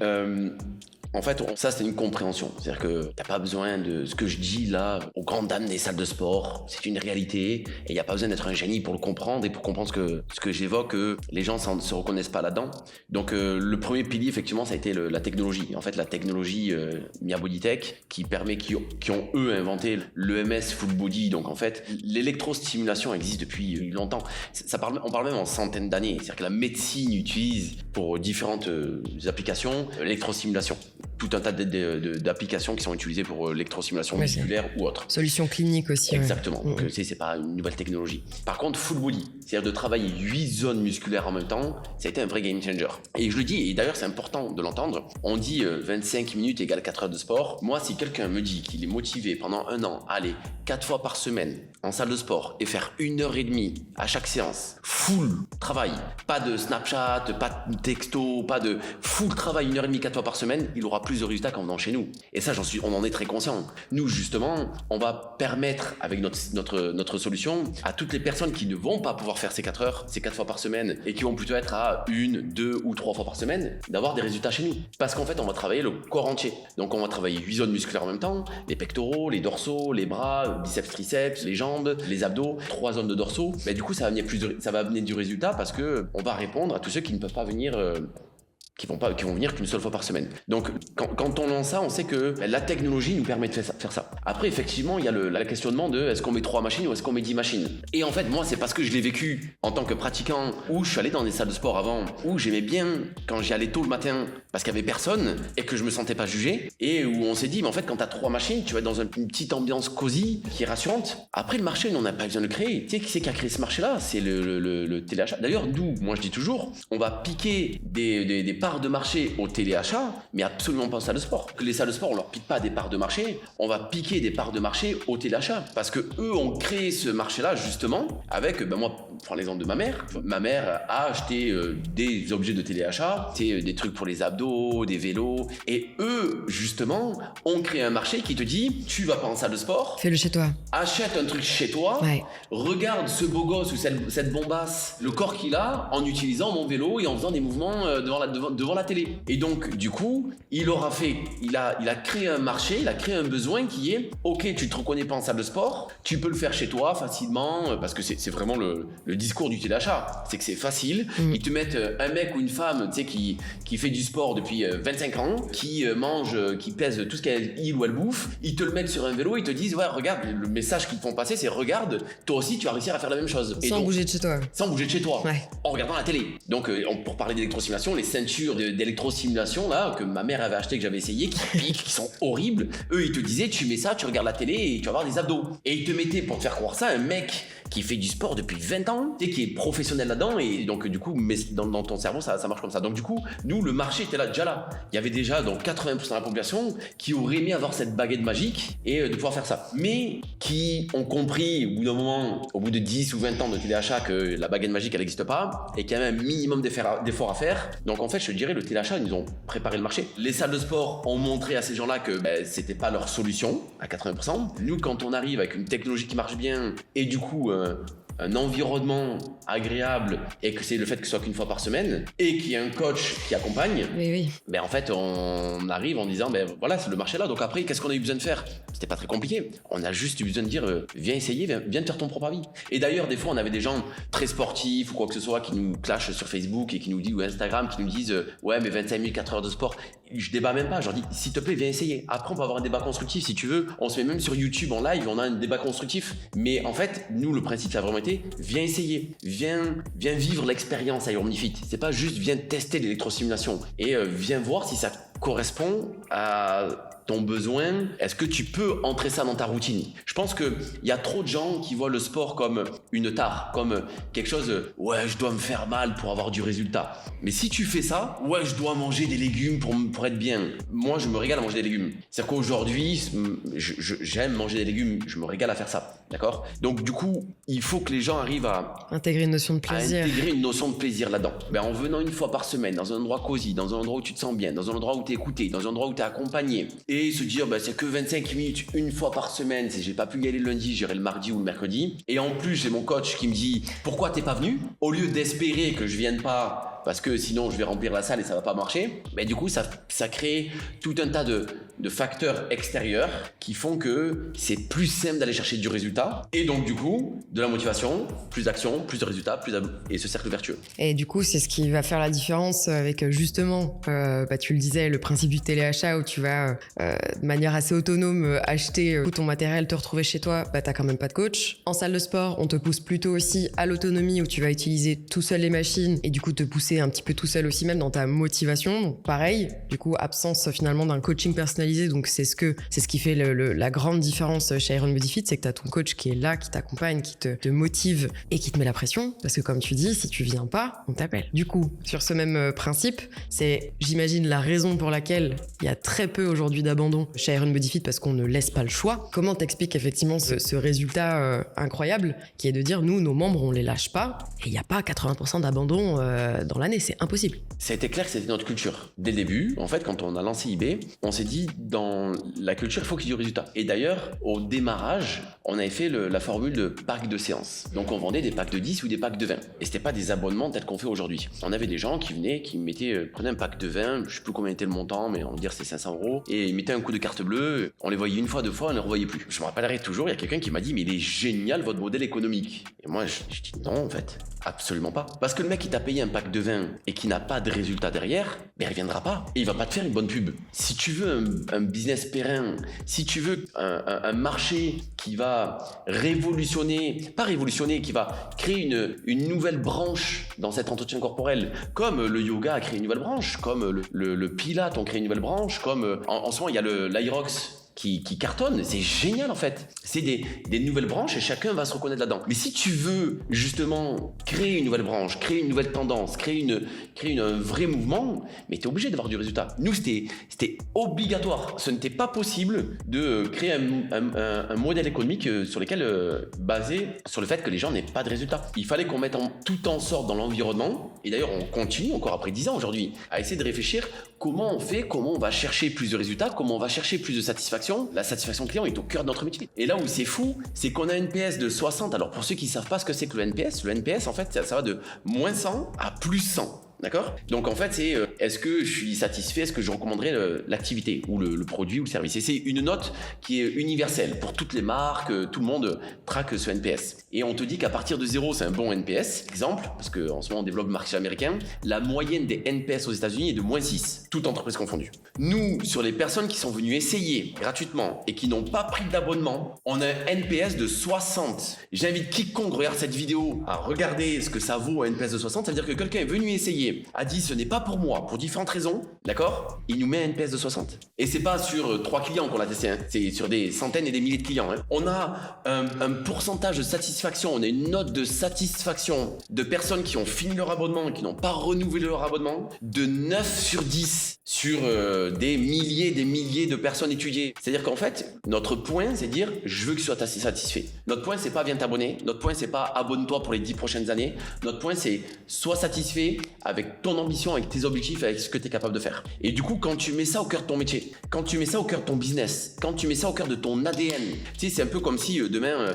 en fait, ça, c'est une compréhension. C'est-à-dire que t'as pas besoin de ce que je dis là aux grandes dames des salles de sport. C'est une réalité et il n'y a pas besoin d'être un génie pour le comprendre et pour comprendre ce que j'évoque, les gens ne se reconnaissent pas là-dedans. Donc, le premier pilier, effectivement, ça a été la technologie. En fait, la technologie Mia Bodytech qui ont eux inventé l'EMS Full Body. Donc, en fait, l'électrostimulation existe depuis longtemps. On parle même en centaines d'années. C'est-à-dire que la médecine utilise pour différentes applications l'électrostimulation. tout un tas d'applications qui sont utilisées pour l'électrosimulation musculaire ou autre. Solution clinique aussi. Exactement. Donc, c'est pas une nouvelle technologie. Par contre, full body, c'est-à-dire de travailler 8 zones musculaires en même temps, ça a été un vrai game changer. Et je le dis, et d'ailleurs, c'est important de l'entendre. On dit 25 minutes égale 4 heures de sport. Moi, si quelqu'un me dit qu'il est motivé pendant un an à aller 4 fois par semaine en salle de sport et faire 1h30 à chaque séance, full travail, pas de Snapchat, pas de texto, pas de full travail 1h30 4 fois par semaine, il aura plus de résultats qu'en venant chez nous. Et ça, on en est très conscient. Nous, justement, on va permettre avec notre solution à toutes les personnes qui ne vont pas pouvoir faire ces 4 heures, ces 4 fois par semaine et qui vont plutôt être à 1, 2 ou 3 fois par semaine, d'avoir des résultats chez nous. Parce qu'en fait, on va travailler le corps entier. Donc, on va travailler 8 zones musculaires en même temps, les pectoraux, les dorsaux, les bras, biceps, triceps, les jambes, les abdos, 3 zones de dorsaux. Mais du coup, ça va amener du résultat parce que on va répondre à tous ceux qui ne peuvent pas venir qui vont venir qu'une seule fois par semaine. Donc, quand on lance ça, on sait que la technologie nous permet de faire ça. Après, effectivement, il y a la questionnement de est-ce qu'on met 3 machines ou est-ce qu'on met 10 machines. Et en fait, moi, c'est parce que je l'ai vécu en tant que pratiquant, où je suis allé dans des salles de sport avant, où j'aimais bien quand j'y allais tôt le matin, parce qu'il y avait personne et que je me sentais pas jugé, et où on s'est dit, mais en fait, quand t'as 3 machines, tu vas être dans une petite ambiance cosy, qui est rassurante. Après, le marché, on n'a pas besoin de le créer. Tu sais qui c'est qui a créé ce marché-là? C'est le téléachat. D'ailleurs, nous, moi, je dis toujours, on va piquer des parts de marché au téléachat, mais absolument pas aux salles de sport. Que les salles de sport, on leur pique pas des parts de marché, on va piquer des parts de marché au téléachat. Parce que eux ont créé ce marché-là, justement, avec, moi, je prends l'exemple de ma mère. Ma mère a acheté des objets de téléachat, des trucs pour les abdos, des vélos, et eux, justement, ont créé un marché qui te dit, tu vas pas en salle de sport, fais-le chez toi. Achète un truc chez toi, regarde ce beau gosse ou cette bombasse, le corps qu'il a, en utilisant mon vélo et en faisant des mouvements devant la télé. Et donc, du coup, il a créé un marché, il a créé un besoin qui est, ok, tu te reconnais pas en salle de sport, tu peux le faire chez toi facilement, parce que c'est vraiment le discours du téléachat, c'est que c'est facile. Ils te mettent un mec ou une femme, tu sais, qui fait du sport depuis 25 ans, qui mange, qui pèse tout ce qu'il ou elle bouffe, ils te le mettent sur un vélo, ils te disent, ouais, regarde, le message qu'ils te font passer, c'est regarde, toi aussi, tu vas réussir à faire la même chose. Sans bouger de chez toi. Sans bouger de chez toi. Ouais. En regardant la télé. Donc, pour parler d'électrosimulation, les ceintures d'électrosimulation, là, que ma mère avait acheté, que j'avais essayé, qui piquent, qui sont horribles, eux, ils te disaient, tu mets ça, tu regardes la télé et tu vas avoir des abdos. Et ils te mettaient, pour te faire croire ça, un mec qui fait du sport depuis 20 ans, et qui est professionnel là-dedans, et donc, du coup, mais dans ton cerveau, ça marche comme ça. Donc, du coup, nous, le marché était déjà là. Il y avait déjà, donc, 80% de la population qui aurait aimé avoir cette baguette magique et de pouvoir faire ça. Mais qui ont compris, au bout d'un moment, au bout de 10 ou 20 ans de téléachat, que la baguette magique, elle n'existe pas, et qu'il y avait un minimum d'efforts à faire. Donc, en fait, je te dirais, le téléachat, ils nous ont préparé le marché. Les salles de sport ont montré à ces gens-là que c'était pas leur solution, à 80%. Nous, quand on arrive avec une technologie qui marche bien, et du coup, un environnement agréable et que c'est le fait que ce soit qu'une fois par semaine et qu'il y ait un coach qui accompagne, en fait on arrive en disant voilà, c'est le marché là. Donc après, qu'est-ce qu'on a eu besoin de faire? C'était pas très compliqué, on a juste eu besoin de dire viens essayer, viens te faire ton propre avis. Et d'ailleurs, des fois on avait des gens très sportifs ou quoi que ce soit qui nous clashent sur Facebook et qui nous disent, ou Instagram, qui nous disent ouais, mais 25 000, 4 heures de sport. Je débat même pas, je leur dis s'il te plaît, viens essayer. Après, on peut avoir un débat constructif si tu veux. On se met même sur YouTube en live, on a un débat constructif. Mais en fait, nous, le principe, ça a vraiment été viens essayer, viens vivre l'expérience à Omnifit. C'est pas juste viens tester l'électrosimulation et viens voir si ça correspond à ton besoin. Est-ce que tu peux entrer ça dans ta routine? Je pense qu'il y a trop de gens qui voient le sport comme une tare, comme quelque chose, ouais, je dois me faire mal pour avoir du résultat. Mais si tu fais ça, ouais, je dois manger des légumes pour être bien. Moi, je me régale à manger des légumes. C'est-à-dire qu'aujourd'hui, j'aime manger des légumes, je me régale à faire ça. D'accord? Donc, du coup, il faut que les gens arrivent à intégrer une notion de plaisir. Là-dedans. En venant une fois par semaine, dans un endroit cosy, dans un endroit où tu te sens bien, dans un endroit où tu es écouté, dans un endroit où tu es accompagné, et se dire, c'est que 25 minutes, une fois par semaine, si j'ai pas pu y aller le lundi, j'irai le mardi ou le mercredi. Et en plus, j'ai mon coach qui me dit, pourquoi t'es pas venu? Au lieu d'espérer que je vienne pas, parce que sinon je vais remplir la salle et ça va pas marcher, du coup, ça crée tout un tas de facteurs extérieurs qui font que c'est plus simple d'aller chercher du résultat. Et donc, du coup, de la motivation, plus d'action, plus de résultats, et ce cercle vertueux. Et du coup, c'est ce qui va faire la différence avec justement, tu le disais, le principe du téléachat où tu vas de manière assez autonome acheter ton matériel, te retrouver chez toi, t'as quand même pas de coach. En salle de sport, on te pousse plutôt aussi à l'autonomie où tu vas utiliser tout seul les machines et du coup te pousser pousser un petit peu tout seul aussi, même dans ta motivation. Donc, pareil, du coup, absence finalement d'un coaching personnalisé. Donc, c'est ce qui fait la grande différence chez Iron Body Fit, c'est que tu as ton coach qui est là, qui t'accompagne, qui te motive et qui te met la pression. Parce que comme tu dis, si tu viens pas, on t'appelle. Du coup, sur ce même principe, c'est, j'imagine, la raison pour laquelle il y a très peu aujourd'hui d'abandon chez Iron Body Fit, parce qu'on ne laisse pas le choix. Comment t'expliques effectivement ce résultat incroyable qui est de dire, nous, nos membres, on les lâche pas et il n'y a pas 80% d'abandon dans l'année, c'est impossible. Ça a été clair que c'était notre culture. Dès le début, en fait, quand on a lancé eBay, on s'est dit, dans la culture, il faut qu'il y ait du résultat. Et d'ailleurs, au démarrage, on avait fait la formule de pack de séance. Donc on vendait des packs de 10 ou des packs de 20. Et c'était pas des abonnements tels qu'on fait aujourd'hui. On avait des gens qui venaient, qui prenaient un pack de 20, je sais plus combien était le montant, mais on va dire c'est 500 €, et ils mettaient un coup de carte bleue, on les voyait une fois, deux fois, on les revoyait plus. Je me rappellerai toujours, il y a quelqu'un qui m'a dit, mais il est génial votre modèle économique. Et moi, je dis non, en fait, absolument pas. Parce que le mec qui t'a payé un pack de 20 et qui n'a pas de résultat derrière, ben il reviendra pas. Et il va pas te faire une bonne pub. Si tu veux un business pérenne, si tu veux un marché qui va qui va créer une nouvelle branche dans cet entretien corporel, comme le yoga a créé une nouvelle branche, comme le Pilates ont créé une nouvelle branche, comme en ce moment il y a l'Aerox qui cartonne, c'est génial en fait. C'est des nouvelles branches et chacun va se reconnaître là-dedans. Mais si tu veux justement créer une nouvelle branche, créer une nouvelle tendance, créer un vrai mouvement, mais tu es obligé d'avoir du résultat. Nous, c'était obligatoire. Ce n'était pas possible de créer un modèle économique basé sur le fait que les gens n'aient pas de résultat. Il fallait qu'on mette tout en sorte dans l'environnement, et d'ailleurs on continue encore après 10 ans aujourd'hui à essayer de réfléchir comment on fait, comment on va chercher plus de résultats, comment on va chercher plus de satisfaction. La satisfaction client est au cœur de notre métier. Et là où c'est fou, c'est qu'on a un NPS de 60. Alors pour ceux qui ne savent pas ce que c'est que le NPS en fait, ça va de moins 100 à plus 100. D'accord ? Donc en fait, c'est est-ce que je suis satisfait, est-ce que je recommanderais l'activité ou le produit ou le service. Et c'est une note qui est universelle pour toutes les marques, tout le monde traque ce NPS. Et on te dit qu'à partir de 0, c'est un bon NPS. Exemple, parce qu'en ce moment on développe le marché américain, la moyenne des NPS aux États-Unis est de moins 6, toute entreprise confondue. Nous, sur les personnes qui sont venues essayer gratuitement et qui n'ont pas pris d'abonnement, on a un NPS de 60. J'invite quiconque regarde cette vidéo à regarder ce que ça vaut un NPS de 60. Ça veut dire que quelqu'un est venu essayer, a dit ce n'est pas pour moi, pour différentes raisons, d'accord ? Il nous met un NPS de 60. Et c'est pas sur 3 clients qu'on l'a testé, hein. C'est sur des centaines et des milliers de clients. Hein. On a un pourcentage de satisfaction, on a une note de satisfaction de personnes qui ont fini leur abonnement et qui n'ont pas renouvelé leur abonnement de 9 sur 10 sur des milliers de personnes étudiées. C'est-à-dire qu'en fait, notre point, c'est dire je veux que tu sois satisfait. Notre point, c'est pas viens t'abonner. Notre point, c'est pas abonne-toi pour les 10 prochaines années. Notre point, c'est sois satisfait avec ton ambition, avec tes objectifs, avec ce que tu es capable de faire. Et du coup, quand tu mets ça au cœur de ton métier, quand tu mets ça au cœur de ton business, quand tu mets ça au cœur de ton ADN, tu sais, c'est un peu comme si demain,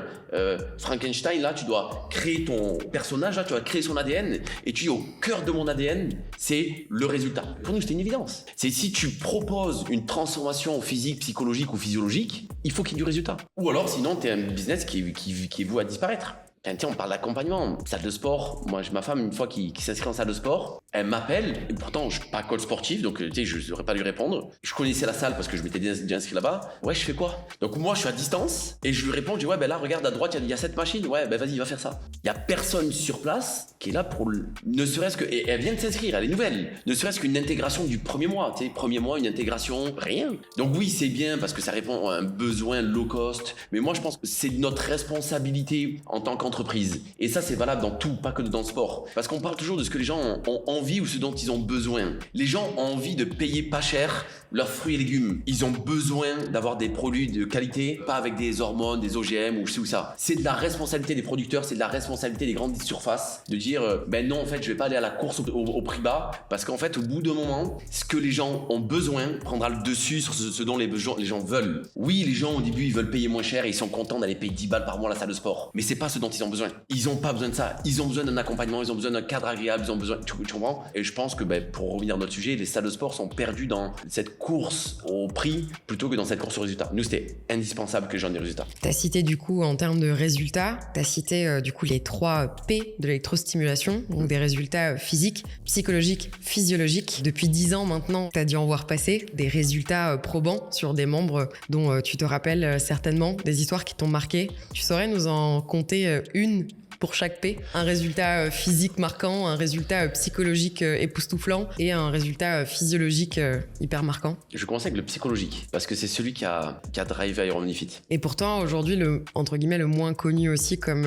Frankenstein, là, tu dois créer ton personnage, là, tu vas créer son ADN, et tu dis au cœur de mon ADN, c'est le résultat. Pour nous, c'était une évidence. C'est si tu proposes une transformation physique, psychologique ou physiologique, il faut qu'il y ait du résultat. Ou alors, sinon, tu es un business qui est voué à disparaître. Tiens, on parle d'accompagnement, salle de sport. Moi, j'ai ma femme, une fois qui s'inscrit en salle de sport, elle m'appelle, et pourtant, je suis pas coach sportif, donc tu sais, je n'aurais pas dû répondre. Je connaissais la salle parce que je m'étais déjà inscrit là-bas. Ouais, je fais quoi ? Donc moi, je suis à distance, et je lui réponds, je dis, ouais, ben là, regarde à droite, il y a cette machine, ouais, ben vas-y, va faire ça. Il y a personne sur place qui est là pour ne serait-ce que, et elle vient de s'inscrire, elle est nouvelle, ne serait-ce qu'une intégration du premier mois, tu sais, premier mois, une intégration, rien. Donc oui, c'est bien parce que ça répond à un besoin low cost, mais moi, je pense que c'est notre responsabilité en tant qu'entreprise. Et ça, c'est valable dans tout, pas que dans le sport. Parce qu'on parle toujours de ce que les gens ont envie ou ce dont ils ont besoin. Les gens ont envie de payer pas cher leurs fruits et légumes. Ils ont besoin d'avoir des produits de qualité, pas avec des hormones, des OGM ou ci ou ça. C'est de la responsabilité des producteurs, c'est de la responsabilité des grandes surfaces de dire ben non, en fait, je vais pas aller à la course au prix bas parce qu'en fait, au bout d'un moment, ce que les gens ont besoin prendra le dessus sur ce dont les gens veulent. Oui, les gens au début, ils veulent payer moins cher et ils sont contents d'aller payer 10 balles par mois à la salle de sport. Mais c'est pas ce dont ils ont besoin. Ils ont pas besoin de ça. Ils ont besoin d'un accompagnement, ils ont besoin d'un cadre agréable, ils ont besoin. Tu comprends ? Et je pense que pour revenir à notre sujet, les salles de sport sont perdues dans cette course au prix plutôt que dans cette course au résultat. Nous, c'était indispensable que les gens aient des résultats. Tu as cité du coup en termes de résultats, tu as cité du coup les 3 P de l'électrostimulation, donc des résultats physiques, psychologiques, physiologiques. Depuis 10 ans maintenant, tu as dû en voir passer des résultats probants sur des membres dont tu te rappelles certainement, des histoires qui t'ont marqué. Tu saurais nous en conter une pour chaque P. Un résultat physique marquant, un résultat psychologique époustouflant et un résultat physiologique hyper marquant. Je commence avec le psychologique, parce que c'est celui qui a drivé Iron Fit. Et pourtant, aujourd'hui, entre guillemets, le moins connu aussi comme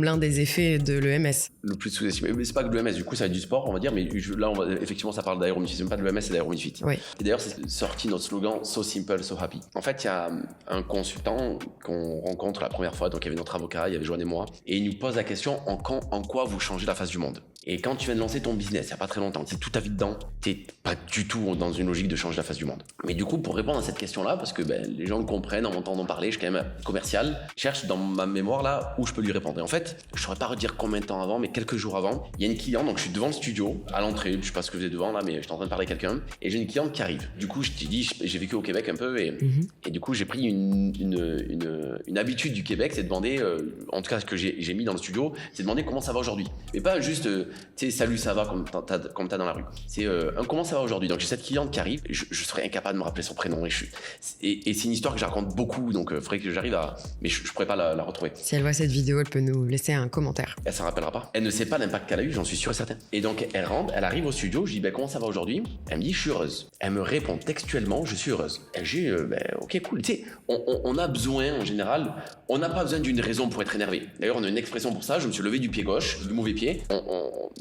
l'un des effets de l'EMS. Le plus sous-estimé. Mais c'est pas que l'EMS, du coup, ça va être du sport, on va dire, mais là, effectivement, ça parle d'Iron Fit. C'est même pas de l'EMS, c'est d'Iron Fit. Oui. Et d'ailleurs, c'est sorti notre slogan So Simple, So Happy. En fait, il y a un consultant qu'on rencontre la première fois, donc il y avait notre avocat, il y avait Joanne et moi, et il nous pose la question en quoi vous changez la face du monde. Et quand tu viens de lancer ton business, il n'y a pas très longtemps, tu es toute ta vie dedans, tu n'es pas du tout dans une logique de changer la face du monde. Mais du coup, pour répondre à cette question-là, parce que les gens le comprennent en m'entendant parler, je suis quand même commercial, je cherche dans ma mémoire là où je peux lui répondre. Et en fait, je ne saurais pas redire combien de temps avant, mais quelques jours avant, il y a une cliente, donc je suis devant le studio, à l'entrée, je ne sais pas ce que vous êtes devant là, mais je suis en train de parler à quelqu'un, et j'ai une cliente qui arrive. Du coup, je t'ai dit, j'ai vécu au Québec un peu, et du coup, j'ai pris une habitude du Québec, c'est de demander, en tout cas ce que j'ai mis dans le studio, c'est de demander comment ça va aujourd'hui. Mais pas juste, tu sais, salut, ça va, comme t'as dans la rue. C'est comment ça va aujourd'hui. Donc j'ai cette cliente qui arrive, je serais incapable de me rappeler son prénom. Et c'est une histoire que je raconte beaucoup, donc il faudrait que j'arrive à... Mais je pourrais pas la retrouver. Si elle voit cette vidéo, elle peut nous laisser un commentaire. Elle s'en rappellera pas. Elle ne sait pas l'impact qu'elle a eu, j'en suis sûr et certain. Et donc elle rentre, elle arrive au studio, je dis comment ça va aujourd'hui. Elle me dit je suis heureuse. Elle me répond textuellement je suis heureuse. Et j'ai ok cool. Tu sais, on a besoin en général, on n'a pas besoin d'une raison pour être énervé. D'ailleurs on a une expression pour ça, je me suis levé du pied gauche, du mauvais pied.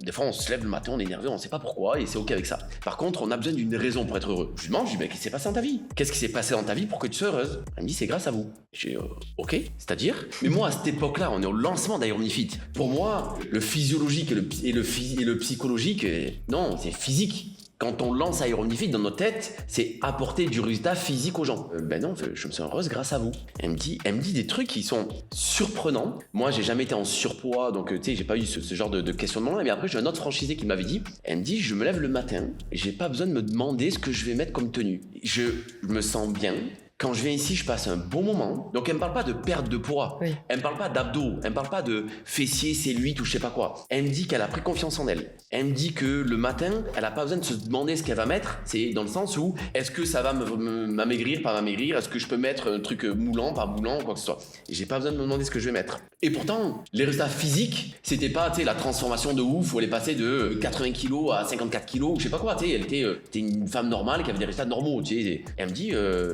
Des fois on se lève le matin, on est énervé, on sait pas pourquoi et c'est ok avec ça. Par contre on a besoin d'une raison pour être heureux. Je lui demande, je dis qu'est-ce qui s'est passé dans ta vie? Qu'est-ce qui s'est passé dans ta vie pour que tu sois heureuse? Elle me dit c'est grâce à vous. J'ai ok, c'est-à-dire? Mais moi à cette époque-là, on est au lancement d'Iron Fit. Pour moi, le physiologique et le psychologique, non, c'est physique. Quand on lance Iron Fit dans notre tête, c'est apporter du résultat physique aux gens. Non, je me sens heureuse grâce à vous. Elle me dit des trucs qui sont surprenants. Moi, j'ai jamais été en surpoids, donc tu sais, j'ai pas eu ce genre de questionnement-là. Mais après, j'ai un autre franchisé qui m'avait dit, elle me dit, je me lève le matin, j'ai pas besoin de me demander ce que je vais mettre comme tenue. Je me sens bien. Quand je viens ici, je passe un bon moment. Donc, elle me parle pas de perte de poids. Oui. Elle me parle pas d'abdos. Elle me parle pas de fessiers, cellulite ou je sais pas quoi. Elle me dit qu'elle a pris confiance en elle. Elle me dit que le matin, elle a pas besoin de se demander ce qu'elle va mettre. C'est dans le sens où, est-ce que ça va m'amaigrir, pas m'amaigrir? Est-ce que je peux mettre un truc moulant, pas moulant, quoi que ce soit? Et j'ai pas besoin de me demander ce que je vais mettre. Et pourtant, les résultats physiques, c'était pas, tu sais, la transformation de ouf où elle est passée de 80 kilos à 54 kilos ou je sais pas quoi, tu sais, elle était une femme normale qui avait des résultats normaux, tu sais. Elle me dit,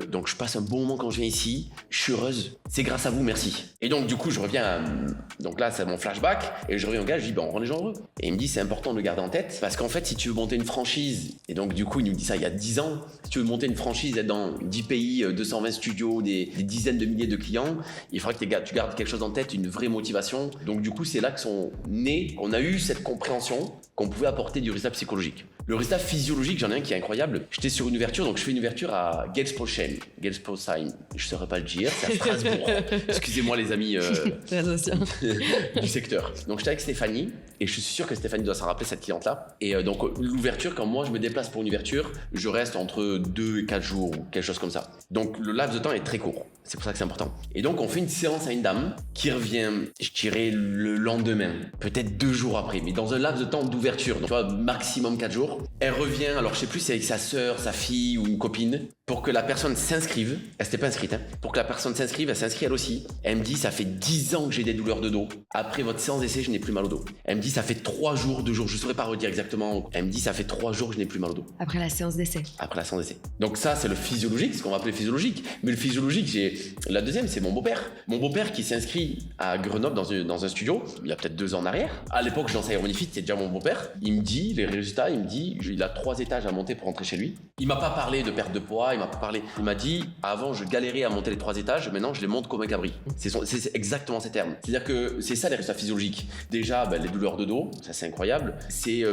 donc je passe un bon moment quand je viens ici, je suis heureuse, c'est grâce à vous, merci. Et donc du coup je reviens, donc là c'est mon flashback, et je reviens au gars, je dis on rend les gens heureux. Et il me dit c'est important de le garder en tête, parce qu'en fait si tu veux monter une franchise, et donc du coup il nous dit ça il y a 10 ans, si tu veux monter une franchise, être dans 10 pays, 220 studios, des dizaines de milliers de clients, il faudra que tu gardes quelque chose en tête, une vraie motivation. Donc du coup c'est là que sont nés, qu'on a eu cette compréhension qu'on pouvait apporter du résultat psychologique. Le résultat physiologique, j'en ai un qui est incroyable. J'étais sur une ouverture, donc je fais une ouverture à Gelsposheim, je ne saurais pas le dire, c'est à Strasbourg. Excusez-moi les amis du secteur. Donc j'étais avec Stéphanie, et je suis sûr que Stéphanie doit s'en rappeler, cette cliente-là. Et donc l'ouverture, quand moi je me déplace pour une ouverture, je reste entre 2 et 4 jours, ou quelque chose comme ça. Donc le laps de temps est très court, c'est pour ça que c'est important. Et donc on fait une séance à une dame qui revient, je dirais le lendemain, peut-être 2 jours après, mais dans un laps de temps d'ouverture, donc tu vois, maximum 4 jours. Elle revient, alors je sais plus si c'est avec sa sœur, sa fille ou une copine, pour que la personne s'inscrive. Elle s'était pas inscrite, hein. Pour que la personne s'inscrive, elle s'inscrit elle aussi. Elle me dit, ça fait 10 ans que j'ai des douleurs de dos. Après votre séance d'essai, je n'ai plus mal au dos. Elle me dit, ça fait 3 jours, 2 jours, je saurais pas redire exactement. Elle me dit, ça fait 3 jours que je n'ai plus mal au dos. Après la séance d'essai. Après la séance d'essai. Donc ça, c'est le physiologique, ce qu'on va appeler physiologique. Mais le physiologique, la deuxième, c'est mon beau-père. Mon beau-père qui s'inscrit à Grenoble dans un studio, il y a peut-être 2 ans en arrière. À l'époque, je lançais Iron Fit, c'est déjà mon beau-père. Il me dit, les résultats, il me dit, il a 3 étages à monter pour rentrer chez lui. Il m'a pas parlé de perte de poids, il m'a dit, avant je galérais à monter les 3 étages, maintenant je les monte comme un cabri. C'est exactement ces termes. C'est-à-dire que c'est ça les résultats physiologiques. Déjà, les douleurs de dos, ça c'est incroyable. C'est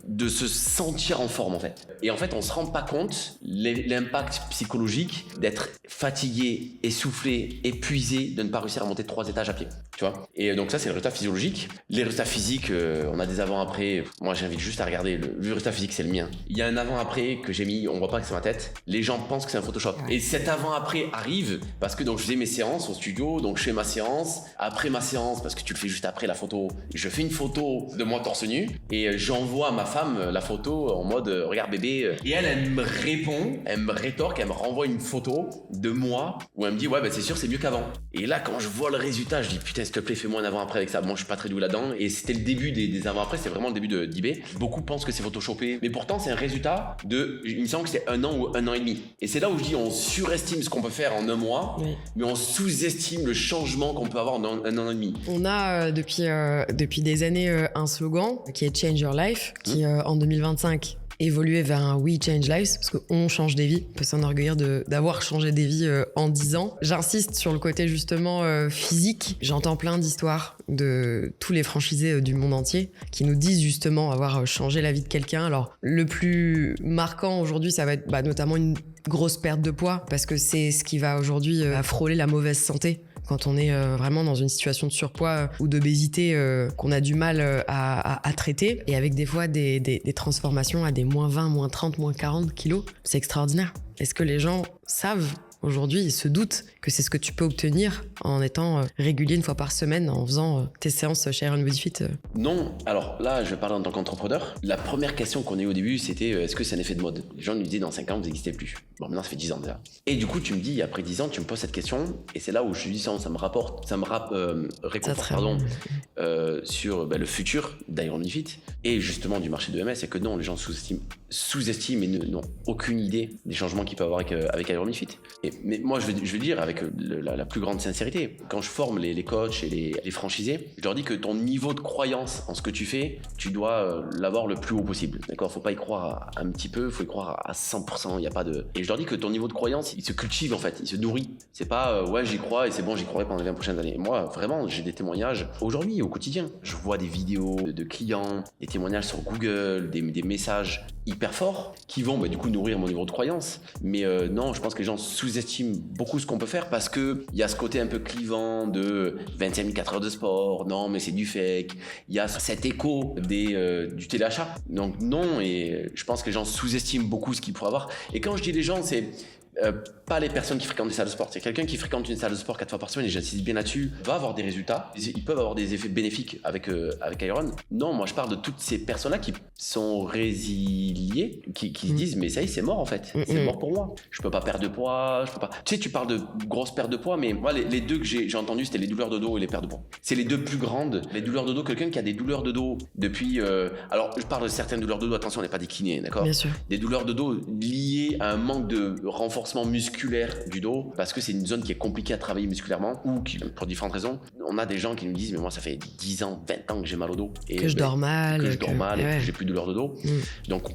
de se sentir en forme en fait. Et en fait, on se rend pas compte l'impact psychologique d'être fatigué, essoufflé, épuisé, de ne pas réussir à monter 3 étages à pied. Tu vois. Et donc ça, c'est le résultat physiologique. Les résultats physiques, on a des avant-après. Moi, j'invite juste à regarder le résultat physique physique, c'est le mien. Il y a un avant-après que j'ai mis, on voit pas que c'est ma tête. Les gens pensent que c'est un Photoshop. Et cet avant-après arrive parce que donc je faisais mes séances au studio, donc je fais ma séance. Après ma séance, parce que tu le fais juste après la photo, je fais une photo de moi torse nu et j'envoie à ma femme la photo en mode regarde bébé. Et elle me répond, elle me rétorque, elle me renvoie une photo de moi où elle me dit ouais, bah c'est sûr, c'est mieux qu'avant. Et là, quand je vois le résultat, je dis putain, s'il te plaît, fais-moi un avant-après avec ça. Moi, je suis pas très doué là-dedans. Et c'était le début des avant-après, c'est vraiment le début d'eBay. Beaucoup pensent que c'est photoshopé, mais pourtant, c'est un résultat il me semble que c'est 1 an ou 1 an et demi. Et c'est là où je dis on surestime ce qu'on peut faire en 1 mois, mais on sous-estime le changement qu'on peut avoir en 1 an et demi. On a depuis des années un slogan qui est Change Your Life, qui en 2025 évoluer vers un We Change Lives, parce qu'on change des vies. On peut s'enorgueillir d'avoir changé des vies en 10 ans. J'insiste sur le côté justement physique. J'entends plein d'histoires de tous les franchisés du monde entier qui nous disent justement avoir changé la vie de quelqu'un. Alors, le plus marquant aujourd'hui, ça va être notamment une grosse perte de poids, parce que c'est ce qui va aujourd'hui frôler la mauvaise santé. Quand on est vraiment dans une situation de surpoids ou d'obésité qu'on a du mal à traiter, et avec des fois des transformations à des moins 20, moins 30, moins 40 kilos, c'est extraordinaire. Est-ce que les gens savent aujourd'hui, ils se doutent que c'est ce que tu peux obtenir en étant régulier 1 fois par semaine, en faisant tes séances chez Iron Body Fit? Non. Alors là, je vais parler en tant qu'entrepreneur. La première question qu'on a eu au début, c'était est-ce que c'est un effet de mode? Les gens nous disaient dans 5 ans, vous n'existez plus. Bon, maintenant, ça fait 10 ans déjà. Et du coup, tu me dis, après 10 ans, tu me poses cette question, et c'est là où je dis ça me réconforte, sur le futur d'Iron Body Fit, et justement du marché de MS, c'est que non, les gens sous-estiment et n'ont aucune idée des changements qu'ils peuvent avoir avec Iron Body Fit. Mais moi, je vais dire avec la plus grande sincérité, quand je forme les coachs et les franchisés, je leur dis que ton niveau de croyance en ce que tu fais, tu dois l'avoir le plus haut possible. D'accord? Faut pas y croire un petit peu, faut y croire à 100%. Il y a pas de. Et je leur dis que ton niveau de croyance, il se cultive en fait, il se nourrit. C'est pas ouais, j'y crois et c'est bon, j'y croirai pendant les 20 prochaines années. Moi, vraiment, j'ai des témoignages aujourd'hui, au quotidien. Je vois des vidéos de clients, des témoignages sur Google, des messages hyper forts qui vont du coup nourrir mon niveau de croyance. Mais non, je pense que les gens sous-estiment beaucoup ce qu'on peut faire parce que il y a ce côté un peu clivant de 25 4 heures de sport, non mais c'est du fake. Il y a cet écho du téléachat. Donc non, et je pense que les gens sous-estiment beaucoup ce qu'ils pourraient avoir. Et quand je dis les gens, c'est pas les personnes qui fréquentent des salles de sport. C'est quelqu'un qui fréquente une salle de sport 4 fois par semaine, et j'insiste bien là-dessus, va avoir des résultats. Ils peuvent avoir des effets bénéfiques avec Iron. Non, moi je parle de toutes ces personnes-là qui sont résiliées, qui se disent mais ça y est, c'est mort en fait. C'est mort pour moi. Je peux pas perdre de poids, je peux pas. Tu sais, tu parles de grosses pertes de poids, mais moi les deux que j'ai entendu, c'était les douleurs de dos et les pertes de poids. C'est les deux plus grandes. Les douleurs de dos, quelqu'un qui a des douleurs de dos depuis. Alors je parle de certaines douleurs de dos, attention, on n'est pas des kinés, d'accord? Bien sûr. Des douleurs de dos liées à un manque de renforcement musculaire du dos, parce que c'est une zone qui est compliquée à travailler musculairement, ou pour différentes raisons. On a des gens qui nous disent mais moi ça fait 10 ans, 20 ans que j'ai mal au dos. Et que je dors mal. Et que j'ai plus de douleur de dos. Donc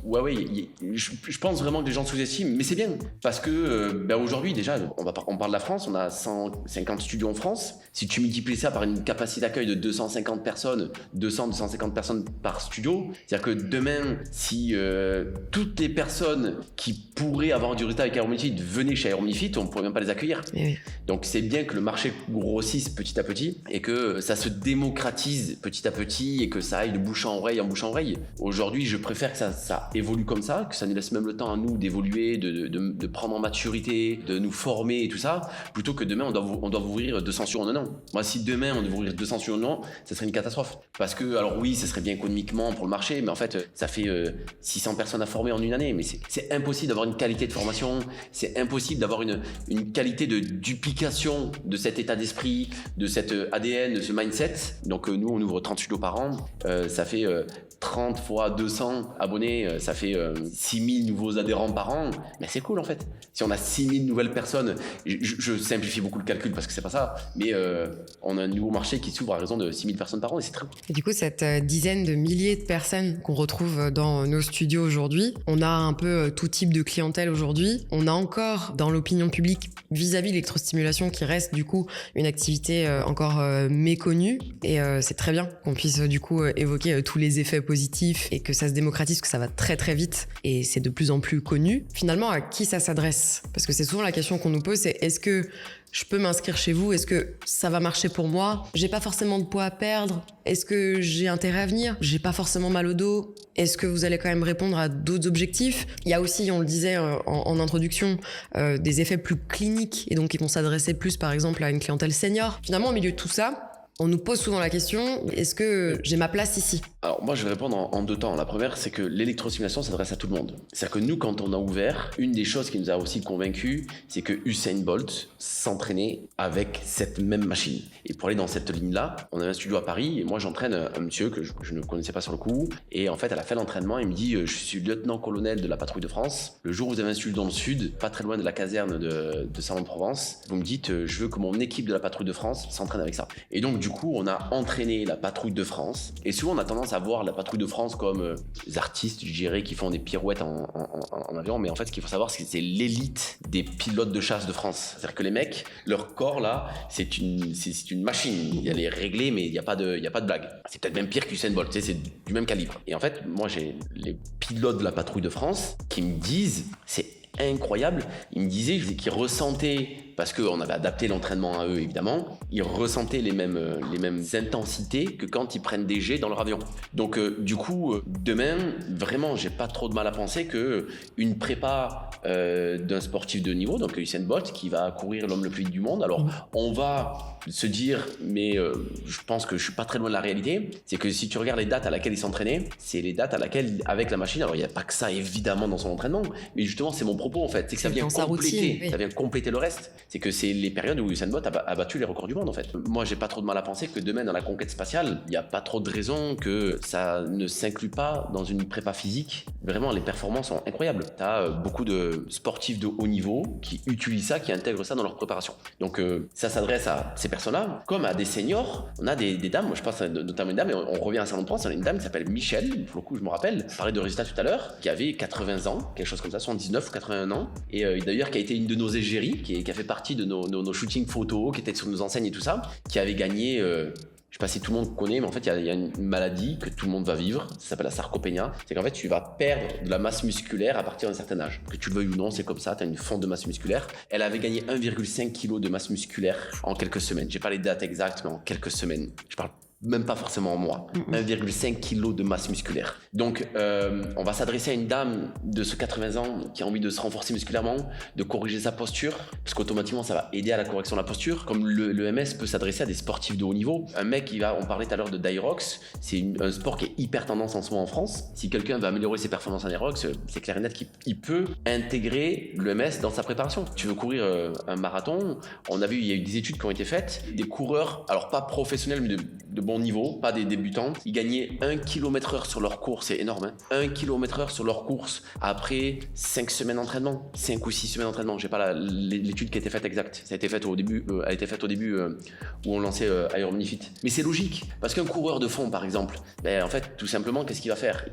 je pense vraiment que les gens sous-estiment, mais c'est bien, parce que aujourd'hui déjà, on parle de la France, on a 150 studios en France. Si tu multiplies ça par une capacité d'accueil de 250 personnes, 250 personnes par studio, c'est-à-dire que demain, si toutes les personnes qui pourraient avoir du résultat avec Iron Body Fit venaient chez Iron Body Fit, on ne pourrait même pas les accueillir. Donc c'est bien que le marché grossisse petit à petit et que ça se démocratise petit à petit et que ça aille de bouche à oreille en bouche à oreille. Aujourd'hui, je préfère que ça évolue comme ça, que ça nous laisse même le temps à nous d'évoluer, de prendre en maturité, de nous former et tout ça, plutôt que demain on doit ouvrir 200 studios en un an. Moi, si demain on devait ouvrir 200 studios en un an, ça serait une catastrophe. Parce que, alors oui, ça serait bien économiquement pour le marché, mais en fait, ça fait 600 personnes à former en une année. Mais c'est impossible d'avoir une qualité de formation, c'est impossible d'avoir une qualité de duplication de cet état d'esprit, de cet ADN, de ce mindset. Donc nous, on ouvre 30 studios par an, ça fait 30 fois 200 abonnés, ça fait 6000 nouveaux adhérents par an. Mais c'est cool en fait. Si on a 6000 nouvelles personnes, je simplifie beaucoup le calcul parce que c'est pas ça, mais on a un nouveau marché qui s'ouvre à raison de 6000 personnes par an et c'est très cool. Et du coup, cette dizaine de milliers de personnes qu'on retrouve dans nos studios aujourd'hui, on a un peu tout type de clientèle aujourd'hui. On a encore dans l'opinion publique vis-à-vis de l'électrostimulation qui reste du coup une activité encore méconnue, et c'est très bien qu'on puisse du coup évoquer tous les effets positifs et que ça se démocratise, que ça va très très vite et c'est de plus en plus connu. Finalement, à qui ça s'adresse? Parce que c'est souvent la question qu'on nous pose, c'est est-ce que je peux m'inscrire chez vous, est-ce que ça va marcher pour moi? J'ai pas forcément de poids à perdre, est-ce que j'ai intérêt à venir? J'ai pas forcément mal au dos, est-ce que vous allez quand même répondre à d'autres objectifs? Il y a aussi, on le disait en introduction, des effets plus cliniques et donc ils vont s'adresser plus par exemple à une clientèle senior. Finalement, au milieu de tout ça, on nous pose souvent la question, est-ce que j'ai ma place ici? Alors moi je vais répondre en deux temps. La première, c'est que l'électrostimulation s'adresse à tout le monde. C'est-à-dire que nous, quand on a ouvert, une des choses qui nous a aussi convaincus, c'est que Usain Bolt s'entraînait avec cette même machine. Et pour aller dans cette ligne-là, on a un studio à Paris et moi j'entraîne un monsieur que je ne connaissais pas sur le coup. Et en fait, à la fin de l'entraînement, il me dit, je suis lieutenant-colonel de la patrouille de France. Le jour où vous avez un studio dans le sud, pas très loin de la caserne de Salon-de-Provence, vous me dites, je veux que mon équipe de la patrouille de France s'entraîne avec ça. Et donc du coup, on a entraîné la patrouille de France. Et souvent, on a tendance à voir la patrouille de France comme des artistes, je dirais, qui font des pirouettes en avion. Mais en fait, ce qu'il faut savoir, c'est que c'est l'élite des pilotes de chasse de France. C'est-à-dire que les mecs, leur corps, là, c'est une machine. Il y a les réglés, mais il n'y a pas de blague. C'est peut-être même pire qu'Usain Bolt, tu sais, c'est du même calibre. Et en fait, moi, j'ai les pilotes de la patrouille de France qui me disent, c'est incroyable, ils me disaient qu'ils ressentaient, parce qu'on avait adapté l'entraînement à eux évidemment, ils ressentaient les mêmes intensités que quand ils prennent des jets dans leur avion. Donc du coup, demain, vraiment, j'ai pas trop de mal à penser que une prépa d'un sportif de niveau, donc Usain Bolt, qui va courir l'homme le plus vite du monde, alors on va se dire, mais je pense que je suis pas très loin de la réalité, c'est que si tu regardes les dates à laquelle il s'entraînait, c'est les dates à laquelle, avec la machine, alors il n'y a pas que ça évidemment dans son entraînement, mais justement c'est mon propos en fait, c'est que ça vient compléter, ça vient compléter le reste. C'est que c'est les périodes où Usain Bolt a battu les records du monde en fait. Moi j'ai pas trop de mal à penser que demain dans la conquête spatiale, il n'y a pas trop de raisons que ça ne s'inclut pas dans une prépa physique. Vraiment les performances sont incroyables. Tu as beaucoup de sportifs de haut niveau qui utilisent ça, qui intègrent ça dans leur préparation. Donc ça s'adresse à ces personnes-là, comme à des seniors. On a des dames, moi je pense notamment une dame, et on revient à Salon-de-Provence, on a une dame qui s'appelle Michel, pour le coup je me rappelle, je parlais de résultats tout à l'heure, qui avait 80 ans, quelque chose comme ça, 79 ou 81 ans, et d'ailleurs qui a été une de nos égéries, qui a fait partie de nos shootings photos, qui était sur nos enseignes et tout ça, qui avait gagné, je sais pas si tout le monde connaît, mais en fait il y a une maladie que tout le monde va vivre, ça s'appelle la sarcopénia, c'est qu'en fait tu vas perdre de la masse musculaire à partir d'un certain âge. Que tu le veuilles ou non, c'est comme ça, tu as une fonte de masse musculaire. Elle avait gagné 1,5 kg de masse musculaire en quelques semaines. J'ai pas les dates exactes, mais en quelques semaines. Je parle même pas forcément en mois, 1,5 kg de masse musculaire. Donc, on va s'adresser à une dame de ce 80 ans qui a envie de se renforcer musculairement, de corriger sa posture, parce qu'automatiquement, ça va aider à la correction de la posture. Comme le MS peut s'adresser à des sportifs de haut niveau. Un mec on parlait tout à l'heure de Dyrox, c'est un sport qui est hyper tendance en ce moment en France. Si quelqu'un veut améliorer ses performances en Dyrox, c'est clair et net qu'il peut intégrer le MS dans sa préparation. Tu veux courir un marathon, on a vu, il y a eu des études qui ont été faites, des coureurs, alors pas professionnels, mais de bon niveau, pas des débutants, ils gagnaient 1 km/h sur leur course, c'est énorme, hein, 1 km/h sur leur course après 5 semaines d'entraînement, 5 ou 6 semaines d'entraînement, j'ai pas l'étude qui a été faite exacte, ça a été faite au début, où on lançait Aeromnifit. Mais c'est logique, parce qu'un coureur de fond par exemple, en fait tout simplement qu'est-ce qu'il va faire?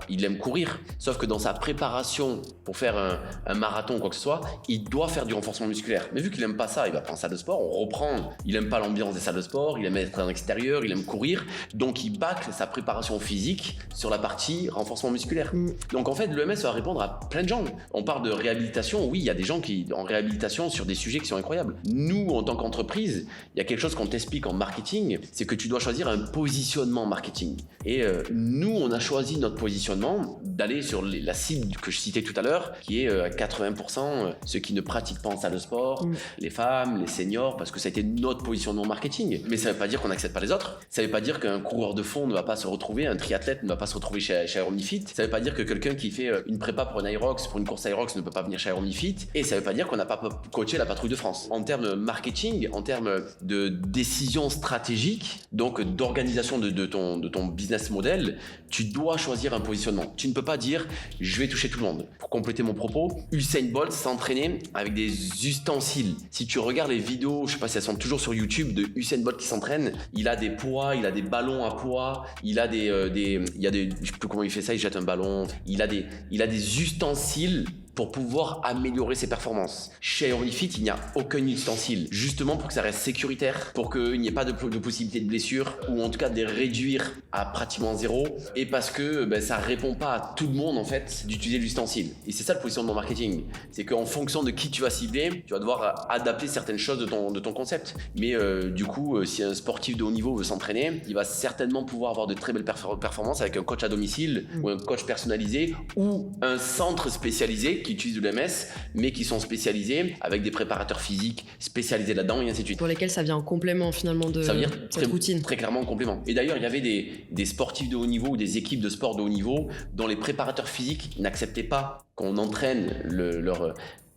Il aime courir, sauf que dans sa préparation pour faire un marathon ou quoi que ce soit, il doit faire du renforcement musculaire. Mais vu qu'il aime pas ça, il va pas en salle de sport, on reprend, il aime pas l'ambiance des salles de sport, il aime être en extérieur, il aime courir, donc il bâcle sa préparation physique sur la partie renforcement musculaire. Donc en fait, l'EMS va répondre à plein de gens. On parle de réhabilitation, oui, il y a des gens qui en réhabilitation sur des sujets qui sont incroyables. Nous, en tant qu'entreprise, il y a quelque chose qu'on t'explique en marketing, c'est que tu dois choisir un positionnement marketing. Et nous, on a choisi notre positionnement d'aller sur la cible que je citais tout à l'heure, qui est à 80% ceux qui ne pratiquent pas en salle de sport, les femmes, les seniors, parce que ça a été notre positionnement marketing. Mais ça ne veut pas dire qu'on n'accepte pas les autres. Ça ne veut pas dire qu'un coureur de fond ne va pas se retrouver, un triathlète ne va pas se retrouver chez Aeromnifit. Ça ne veut pas dire que quelqu'un qui fait une prépa pour un Aerox, pour une course Aerox, ne peut pas venir chez Aeromnifit. Et ça ne veut pas dire qu'on n'a pas coaché la patrouille de France. En termes marketing, en termes de décision stratégique, donc d'organisation de ton business model, tu dois choisir un positionnement. Tu ne peux pas dire je vais toucher tout le monde. Pour compléter mon propos, Usain Bolt s'entraînait avec des ustensiles. Si tu regardes les vidéos, je sais pas si elles sont toujours sur YouTube, de Usain Bolt qui s'entraîne, il a des poids, il a des ballons à poids, il a je sais plus comment il fait ça, il jette un ballon, il a des ustensiles pour pouvoir améliorer ses performances. Chez Ironifit, il n'y a aucun ustensile, justement pour que ça reste sécuritaire, pour qu'il n'y ait pas de possibilité de blessure, ou en tout cas de les réduire à pratiquement zéro, et parce que ça répond pas à tout le monde en fait d'utiliser l'ustensile. Et c'est ça le positionnement marketing, c'est qu'en fonction de qui tu vas cibler, tu vas devoir adapter certaines choses de ton concept. Mais du coup, si un sportif de haut niveau veut s'entraîner, il va certainement pouvoir avoir de très belles performances avec un coach à domicile, ou un coach personnalisé, ou un centre spécialisé qui utilise de l'EMS, mais qui sont spécialisés avec des préparateurs physiques spécialisés là-dedans, et ainsi de suite. Pour lesquels ça vient en complément finalement de cette routine. Très clairement en complément. Et d'ailleurs, il y avait des sportifs de haut niveau ou des équipes de sport de haut niveau dont les préparateurs physiques n'acceptaient pas qu'on entraîne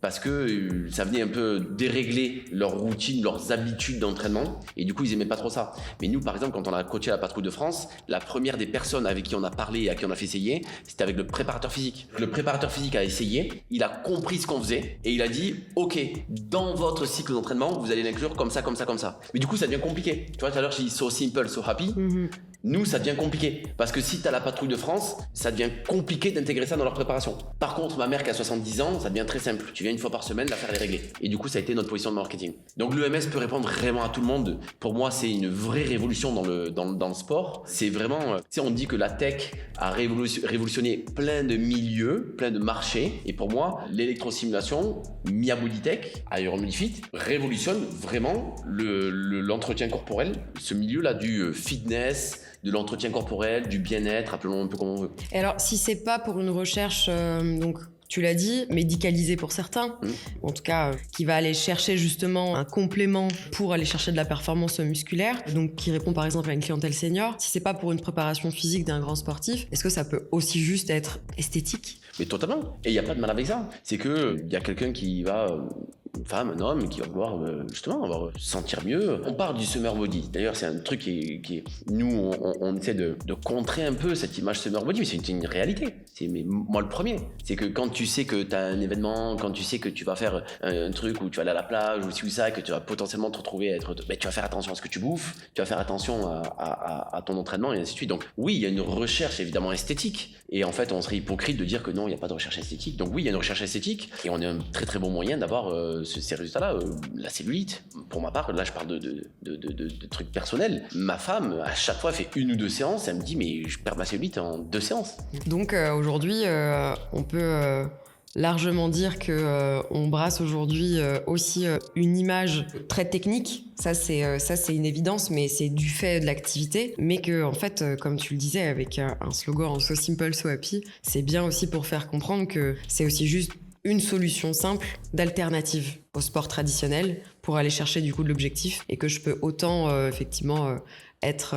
parce que ça venait un peu dérégler leur routine, leurs habitudes d'entraînement, et du coup ils aimaient pas trop ça. Mais nous par exemple, quand on a coaché la Patrouille de France, la première des personnes avec qui on a parlé et à qui on a fait essayer, c'était avec le préparateur physique. Le préparateur physique a essayé, il a compris ce qu'on faisait et il a dit ok, dans votre cycle d'entraînement vous allez l'inclure comme ça, comme ça, comme ça. Mais du coup ça devient compliqué. Tu vois, tout à l'heure j'ai dit so simple, so happy. Nous, ça devient compliqué. Parce que si tu as la Patrouille de France, ça devient compliqué d'intégrer ça dans leur préparation. Par contre, ma mère qui a 70 ans, ça devient très simple. Tu viens une fois par semaine, la faire les régler. Et du coup, ça a été notre position de marketing. Donc l'EMS peut répondre vraiment à tout le monde. Pour moi, c'est une vraie révolution dans le sport. C'est vraiment... Tu sais, on dit que la tech a révolutionné plein de milieux, plein de marchés. Et pour moi, l'électrosimulation, Mia Body Tech, Ironifit, révolutionne vraiment l'entretien corporel. Ce milieu-là du fitness, de l'entretien corporel, du bien-être, appelons un peu comme on veut. Et alors, si c'est pas pour une recherche, donc tu l'as dit, médicalisée pour certains, en tout cas qui va aller chercher justement un complément pour aller chercher de la performance musculaire, donc qui répond par exemple à une clientèle senior, si c'est pas pour une préparation physique d'un grand sportif, est-ce que ça peut aussi juste être esthétique ? Mais totalement. Et il n'y a pas de mal avec ça. C'est qu'il y a quelqu'un qui va... une femme, un homme qui va vouloir justement se sentir mieux. On parle du summer body. D'ailleurs, c'est un truc qui est nous, on essaie de contrer un peu cette image summer body, mais c'est une réalité. Mais moi le premier. C'est que quand tu sais que tu as un événement, quand tu sais que tu vas faire un truc où tu vas aller à la plage ou ci ou ça, que tu vas potentiellement te retrouver tu vas faire attention à ce que tu bouffes, tu vas faire attention à ton entraînement et ainsi de suite. Donc oui, il y a une recherche évidemment esthétique. Et en fait, on serait hypocrite de dire que non, il n'y a pas de recherche esthétique. Donc oui, il y a une recherche esthétique et on a un très très bon moyen d'avoir ces résultats-là. La cellulite, pour ma part, là je parle de trucs personnels. Ma femme, à chaque fois, elle fait 1 ou 2 séances, elle me dit mais je perds ma cellulite en 2 séances. Donc aujourd'hui, on peut largement dire que on brasse aujourd'hui aussi une image très technique. Ça c'est une évidence, mais c'est du fait de l'activité. Mais que en fait, comme tu le disais, avec un slogan en so simple, so happy, c'est bien aussi pour faire comprendre que c'est aussi juste une solution simple d'alternative au sport traditionnel pour aller chercher du coup de l'objectif, et que je peux autant effectivement être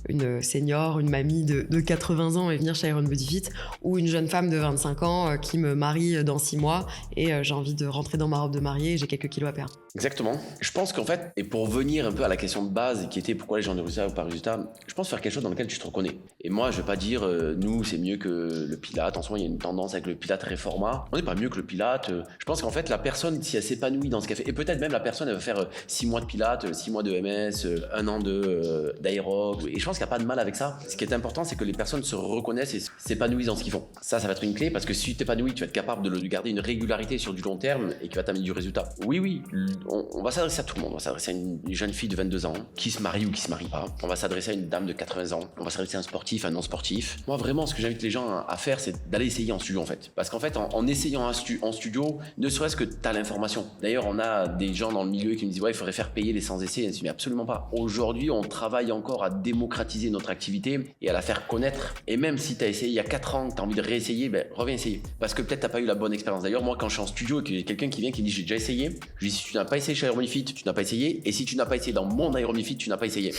une senior, une mamie de 80 ans et venir chez Iron Body Fit, ou une jeune femme de 25 ans qui me marie dans 6 mois et j'ai envie de rentrer dans ma robe de mariée et j'ai quelques kilos à perdre. Exactement. Je pense qu'en fait, et pour revenir un peu à la question de base qui était pourquoi les gens ont des résultats ou pas résultats, je pense faire quelque chose dans lequel tu te reconnais. Et moi, je vais pas dire nous c'est mieux que le Pilate. En ce moment, il y a une tendance avec le Pilate Reforma. On n'est pas mieux que le Pilate. Je pense qu'en fait, la personne, si elle s'épanouit dans ce qu'elle fait, et peut-être même la personne, elle va faire 6 mois de Pilate, 6 mois de MS, 1 an d'aérob. Et je pense qu'il n'y a pas de mal avec ça. Ce qui est important, c'est que les personnes se reconnaissent et s'épanouissent dans ce qu'ils font. Ça va être une clé parce que si tu t'épanouis, tu vas être capable de garder une régularité sur du long terme et qui va t'amener du résultat. Oui, on va s'adresser à tout le monde. On va s'adresser à une jeune fille de 22 ans qui se marie ou qui se marie pas. On va s'adresser à une dame de 80 ans. On va s'adresser à un sportif, à un non sportif. Moi, vraiment, ce que j'invite les gens à faire, c'est d'aller essayer en studio en fait. Parce qu'en fait, en essayant en studio, ne serait-ce que tu as l'information. D'ailleurs, on a des gens dans le milieu qui me disent ouais, il faudrait faire payer les sans-essais. Mais absolument pas. Aujourd'hui, on travaille encore à démocratiser notre activité et à la faire connaître. Et même si tu as essayé il y a 4 ans, que tu as envie de réessayer, reviens essayer. Parce que peut-être tu n'as pas eu la bonne expérience. D'ailleurs, moi, quand je suis en studio et qu'il y a quelqu'un qui vient qui dit j'ai déjà essayé, je lui dis si tu n'as pas essayé chez Ironifit, tu n'as pas essayé. Et si tu n'as pas essayé dans mon Ironifit, tu n'as pas essayé.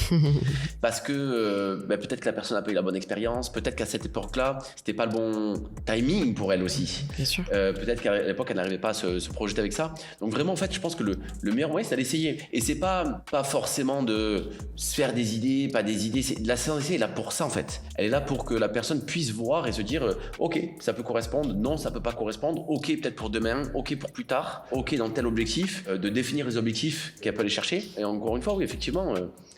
Parce que peut-être que la personne n'a pas eu la bonne expérience, peut-être qu'à cette époque-là, c'était pas le bon timing pour elle aussi. Bien sûr. Peut-être qu'à l'époque, elle n'arrivait pas à se projeter avec ça. Donc vraiment, en fait, je pense que le meilleur moyen, c'est d'essayer. Et c'est pas forcément de se faire des des idées, pas des idées. La sincérité est là pour ça en fait. Elle est là pour que la personne puisse voir et se dire ok, ça peut correspondre, non, ça peut pas correspondre, ok, peut-être pour demain, ok, pour plus tard, ok, dans tel objectif, de définir les objectifs qu'elle peut aller chercher. Et encore une fois, oui, effectivement,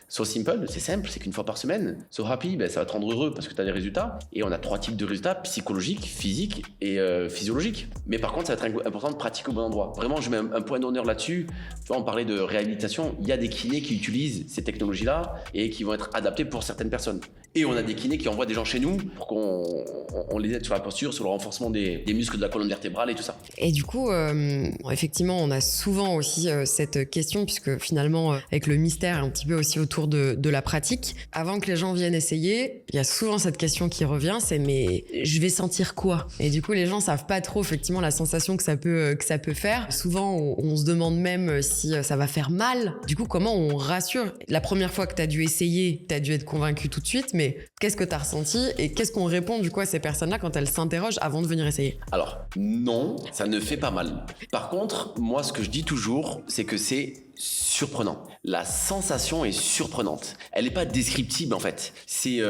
So Simple, c'est simple, c'est qu'une fois par semaine. So Happy, ça va te rendre heureux parce que tu as des résultats. Et on a 3 types de résultats, psychologiques, physiques et physiologiques. Mais par contre, ça va être important de pratiquer au bon endroit. Vraiment, je mets un point d'honneur là-dessus. Tu vois, on parlait de réhabilitation. Il y a des kinés qui utilisent ces technologies-là et qui vont être adaptées pour certaines personnes. Et on a des kinés qui envoient des gens chez nous pour qu'on les aide sur la posture, sur le renforcement des muscles de la colonne vertébrale et tout ça. Et du coup, effectivement, on a souvent aussi cette question, puisque finalement, avec le mystère un petit peu aussi autour de la pratique, avant que les gens viennent essayer, il y a souvent cette question qui revient, c'est mais je vais sentir quoi? Et du coup, les gens savent pas trop effectivement la sensation que ça peut faire. Souvent, on se demande même si ça va faire mal. Du coup, comment on rassure? La première fois que tu as dû essayer, tu as dû être convaincu tout de suite, mais qu'est-ce que tu as ressenti et qu'est-ce qu'on répond du coup à ces personnes-là quand elles s'interrogent avant de venir essayer? Alors, non, ça ne fait pas mal. Par contre, moi, ce que je dis toujours, c'est que c'est surprenant. La sensation est surprenante. Elle n'est pas descriptible en fait. C'est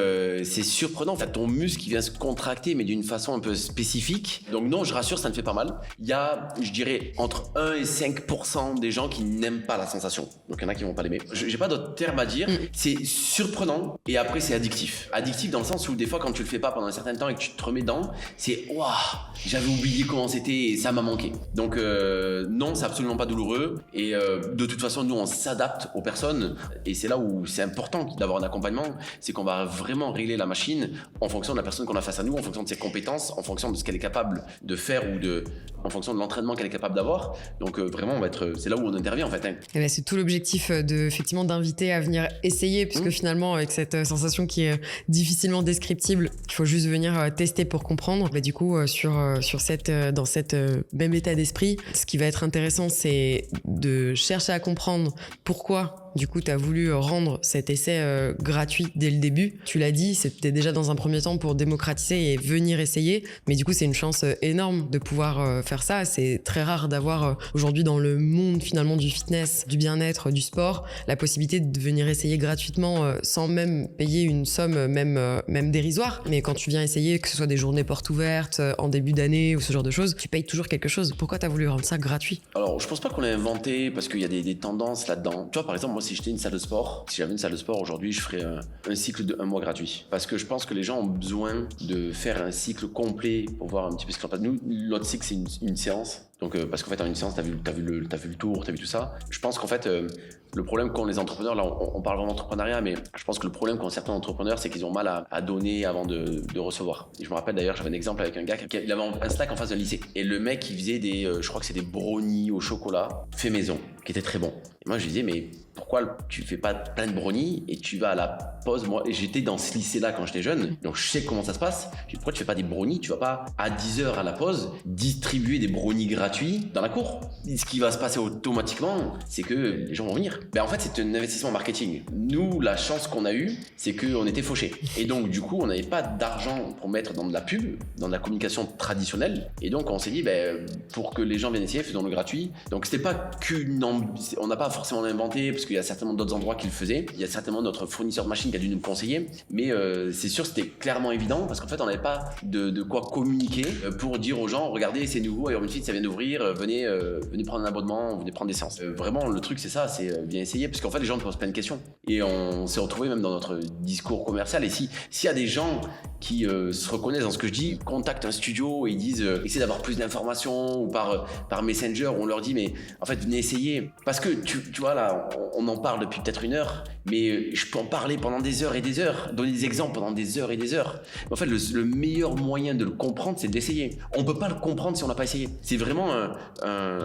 surprenant. En fait, ton muscle qui vient se contracter mais d'une façon un peu spécifique. Donc non, je rassure, ça ne fait pas mal. Il y a, je dirais, entre 1 et 5% des gens qui n'aiment pas la sensation. Donc il y en a qui vont pas l'aimer. J'ai pas d'autre terme à dire. C'est surprenant et après c'est addictif. Addictif dans le sens où des fois quand tu le fais pas pendant un certain temps et que tu te remets dedans, c'est waouh, j'avais oublié comment c'était et ça m'a manqué. Donc non, c'est absolument pas douloureux et de toute façon, nous, on s'adapte aux personnes et c'est là où c'est important d'avoir un accompagnement, c'est qu'on va vraiment régler la machine en fonction de la personne qu'on a face à nous, en fonction de ses compétences, en fonction de ce qu'elle est capable de faire ou en fonction de l'entraînement qu'elle est capable d'avoir. Donc vraiment, c'est là où on intervient en fait. Hein. Et c'est tout l'objectif effectivement d'inviter à venir essayer, puisque finalement, avec cette sensation qui est difficilement descriptible, il faut juste venir tester pour comprendre. Du coup, dans cette même état d'esprit, ce qui va être intéressant, c'est de chercher à comprendre pourquoi du coup tu as voulu rendre cet essai gratuit dès le début. Tu l'as dit, c'était déjà dans un premier temps pour démocratiser et venir essayer, mais du coup c'est une chance énorme de pouvoir faire ça. C'est très rare d'avoir aujourd'hui dans le monde finalement du fitness, du bien-être, du sport, la possibilité de venir essayer gratuitement sans même payer une somme même dérisoire. Mais quand tu viens essayer, que ce soit des journées portes ouvertes en début d'année ou ce genre de choses, tu payes toujours quelque chose. Pourquoi tu as voulu rendre ça gratuit? Alors je pense pas qu'on l'a inventé parce qu'il y a des tendances là-dedans. Tu vois, par exemple, moi si j'étais une salle de sport, si j'avais une salle de sport aujourd'hui, je ferais un cycle de 1 mois gratuit. Parce que je pense que les gens ont besoin de faire un cycle complet pour voir un petit peu ce qu'on passe. Nous, notre cycle, c'est une séance. Donc, parce qu'en fait, en une séance, t'as vu le tour, t'as vu tout ça. Je pense qu'en fait, le problème qu'ont les entrepreneurs, là, on parle vraiment d'entrepreneuriat, mais je pense que le problème qu'ont certains entrepreneurs, c'est qu'ils ont mal à donner avant de recevoir. Et je me rappelle d'ailleurs, j'avais un exemple avec un gars il avait un stack en face d'un lycée. Et le mec, il faisait je crois que c'est des brownies au chocolat, fait maison, qui étaient très bons. Et moi, je disais, mais pourquoi tu fais pas plein de brownies et tu vas à la pause? Moi, j'étais dans ce lycée-là quand j'étais jeune, donc je sais comment ça se passe. Je dis, pourquoi tu fais pas des brownies? Tu vas pas à 10h à la pause distribuer des brownies gratuits dans la cour. Ce qui va se passer automatiquement, c'est que les gens vont venir. En fait, c'est un investissement marketing. Nous, la chance qu'on a eue, c'est qu'on était fauchés. Et donc, du coup, on n'avait pas d'argent pour mettre dans de la pub, dans de la communication traditionnelle. Et donc, on s'est dit, pour que les gens viennent essayer, faisons le gratuit. Donc, c'était pas on n'a pas forcément inventé, parce qu'il y a certainement d'autres endroits qui le faisaient. Il y a certainement notre fournisseur de machines qui a dû nous conseiller. Mais c'est sûr, c'était clairement évident, parce qu'en fait, on n'avait pas de quoi communiquer pour dire aux gens, regardez, c'est nouveau, Iron Fit, ça vient d'ouvrir, venez prendre un abonnement, venez prendre des séances. Vraiment, le truc, c'est ça, c'est bien essayer, parce qu'en fait, les gens ne posent plein de questions. Et on s'est retrouvés même dans notre discours commercial. Et s'il y a des gens qui se reconnaissent dans ce que je dis, contactent un studio et ils disent essayez d'avoir plus d'informations ou par Messenger, on leur dit mais en fait venez essayer. Parce que tu vois là, on en parle depuis peut-être 1 heure, mais je peux en parler pendant des heures et des heures, donner des exemples pendant des heures et des heures. Mais en fait, le meilleur moyen de le comprendre, c'est d'essayer. On peut pas le comprendre si on n'a pas essayé. C'est vraiment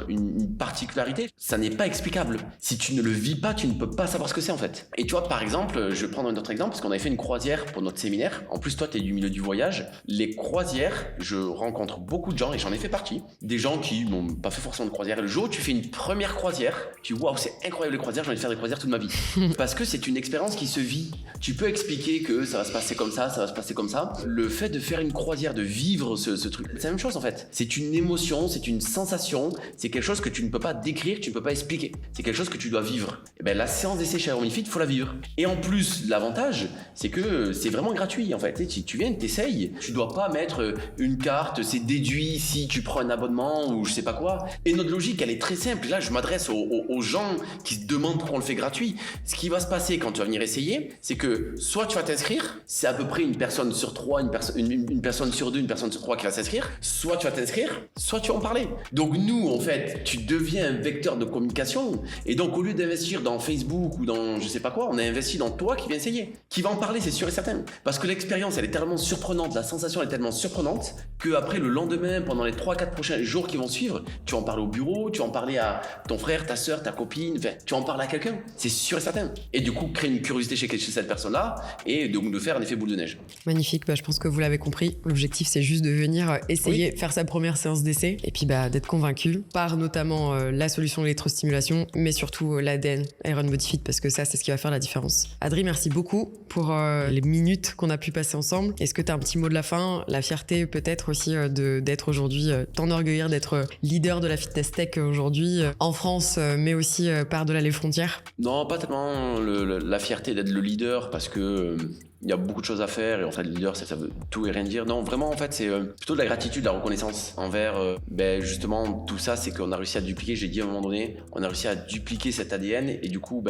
une particularité. Ça n'est pas explicable. Si tu ne le vis pas, tu ne peux pas savoir ce que c'est en fait. Et tu vois, par exemple, je vais prendre un autre exemple, parce qu'on avait fait une croisière pour notre séminaire. En plus, toi, t'es es du milieu du voyage, les croisières, je rencontre beaucoup de gens, et j'en ai fait partie, des gens qui n'ont pas fait forcément de croisière. Et le jour où tu fais une première croisière, tu dis waouh, c'est incroyable les croisières, j'ai envie de faire des croisières toute ma vie. Parce que c'est une expérience qui se vit. Tu peux expliquer que ça va se passer comme ça, ça va se passer comme ça. Le fait de faire une croisière, de vivre ce truc, c'est la même chose en fait. C'est une émotion, c'est une sensation, c'est quelque chose que tu ne peux pas décrire, tu ne peux pas expliquer. C'est quelque chose que tu dois vivre. Et ben la séance d'essai chez Aeronifit, il faut la vivre. Et en plus, l'avantage, c'est que c'est vraiment gratuit en fait. Si tu viens, t'essayes, tu dois pas mettre une carte, c'est déduit si tu prends un abonnement ou je sais pas quoi. Et notre logique, elle est très simple. Là, je m'adresse aux gens qui se demandent pourquoi on le fait gratuit. Ce qui va se passer quand tu vas venir essayer, c'est que soit tu vas t'inscrire, c'est à peu près une personne sur 3, une personne sur 2, une personne sur 3 qui va s'inscrire. Soit tu vas t'inscrire, soit tu vas en parler. Donc nous, en fait, tu deviens un vecteur de communication. Et donc au lieu d'investir dans Facebook ou dans je sais pas quoi, on a investi dans toi qui viens essayer, qui va en parler, c'est sûr et certain. Parce que l'expérience, elle est tellement surprenante, la sensation est tellement surprenante que après le lendemain, pendant les 3-4 prochains jours qui vont suivre, tu vas en parler au bureau, tu vas en parler à ton frère, ta soeur, ta copine, enfin, tu vas en parler à quelqu'un, c'est sûr et certain. Et du coup, créer une curiosité chez cette personne-là et donc de faire un effet boule de neige. Magnifique, je pense que vous l'avez compris. L'objectif, c'est juste de venir essayer, faire sa première séance d'essai et puis d'être convaincu par notamment la solution d'électrostimulation, mais surtout l'ADN Iron Body Fit, parce que ça, c'est ce qui va faire la différence. Adri, merci beaucoup pour les minutes qu'on a pu passer ensemble. Est-ce que tu as un petit mot de la fin? La fierté peut-être aussi d'être aujourd'hui, t'enorgueillir d'être leader de la fitness tech aujourd'hui en France, mais aussi par-delà les frontières? Non, pas tellement la fierté d'être le leader parce que il y a beaucoup de choses à faire et en fait le leader ça veut tout et rien dire. Non, vraiment en fait c'est plutôt de la gratitude, de la reconnaissance envers justement tout ça, c'est qu'on a réussi à dupliquer, j'ai dit à un moment donné, on a réussi à dupliquer cet ADN et du coup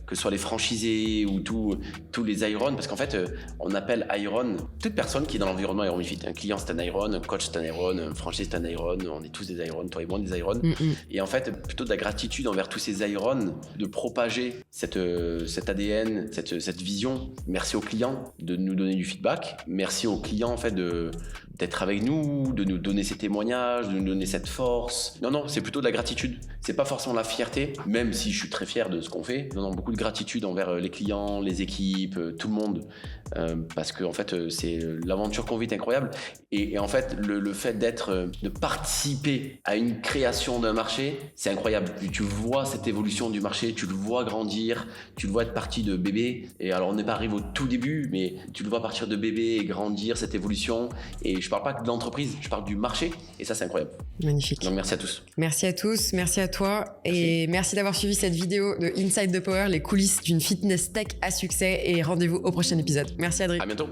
que ce soit les franchisés ou tous les Iron, parce qu'en fait on appelle Iron toute personne qui est dans l'environnement Aeronifit. Un client c'est un Iron, un coach c'est un Iron, un franchisé c'est un Iron, on est tous des Iron, toi et moi des Iron. Et en fait plutôt de la gratitude envers tous ces Iron de propager cet ADN, cette vision. Merci aux clients de nous donner du feedback. Merci aux clients en fait d'être avec nous, de nous donner ces témoignages, de nous donner cette force. Non, c'est plutôt de la gratitude. C'est pas forcément la fierté, même si je suis très fier de ce qu'on fait. Non, beaucoup de gratitude envers les clients, les équipes, tout le monde. Parce que en fait, c'est l'aventure qu'on vit est incroyable. Et en fait, le fait de participer à une création d'un marché, c'est incroyable. Tu vois cette évolution du marché, tu le vois grandir, tu le vois être parti de bébé. Et alors, on n'est pas arrivé au tout début, mais tu le vois partir de bébé et grandir, cette évolution. Et je parle pas que de l'entreprise, je parle du marché. Et ça, c'est incroyable. Magnifique. Donc, merci à tous. Merci à tous, merci à toi. Et merci d'avoir suivi cette vidéo de Inside the Power, les coulisses d'une fitness tech à succès. Et rendez-vous au prochain épisode. Merci Adri. À bientôt.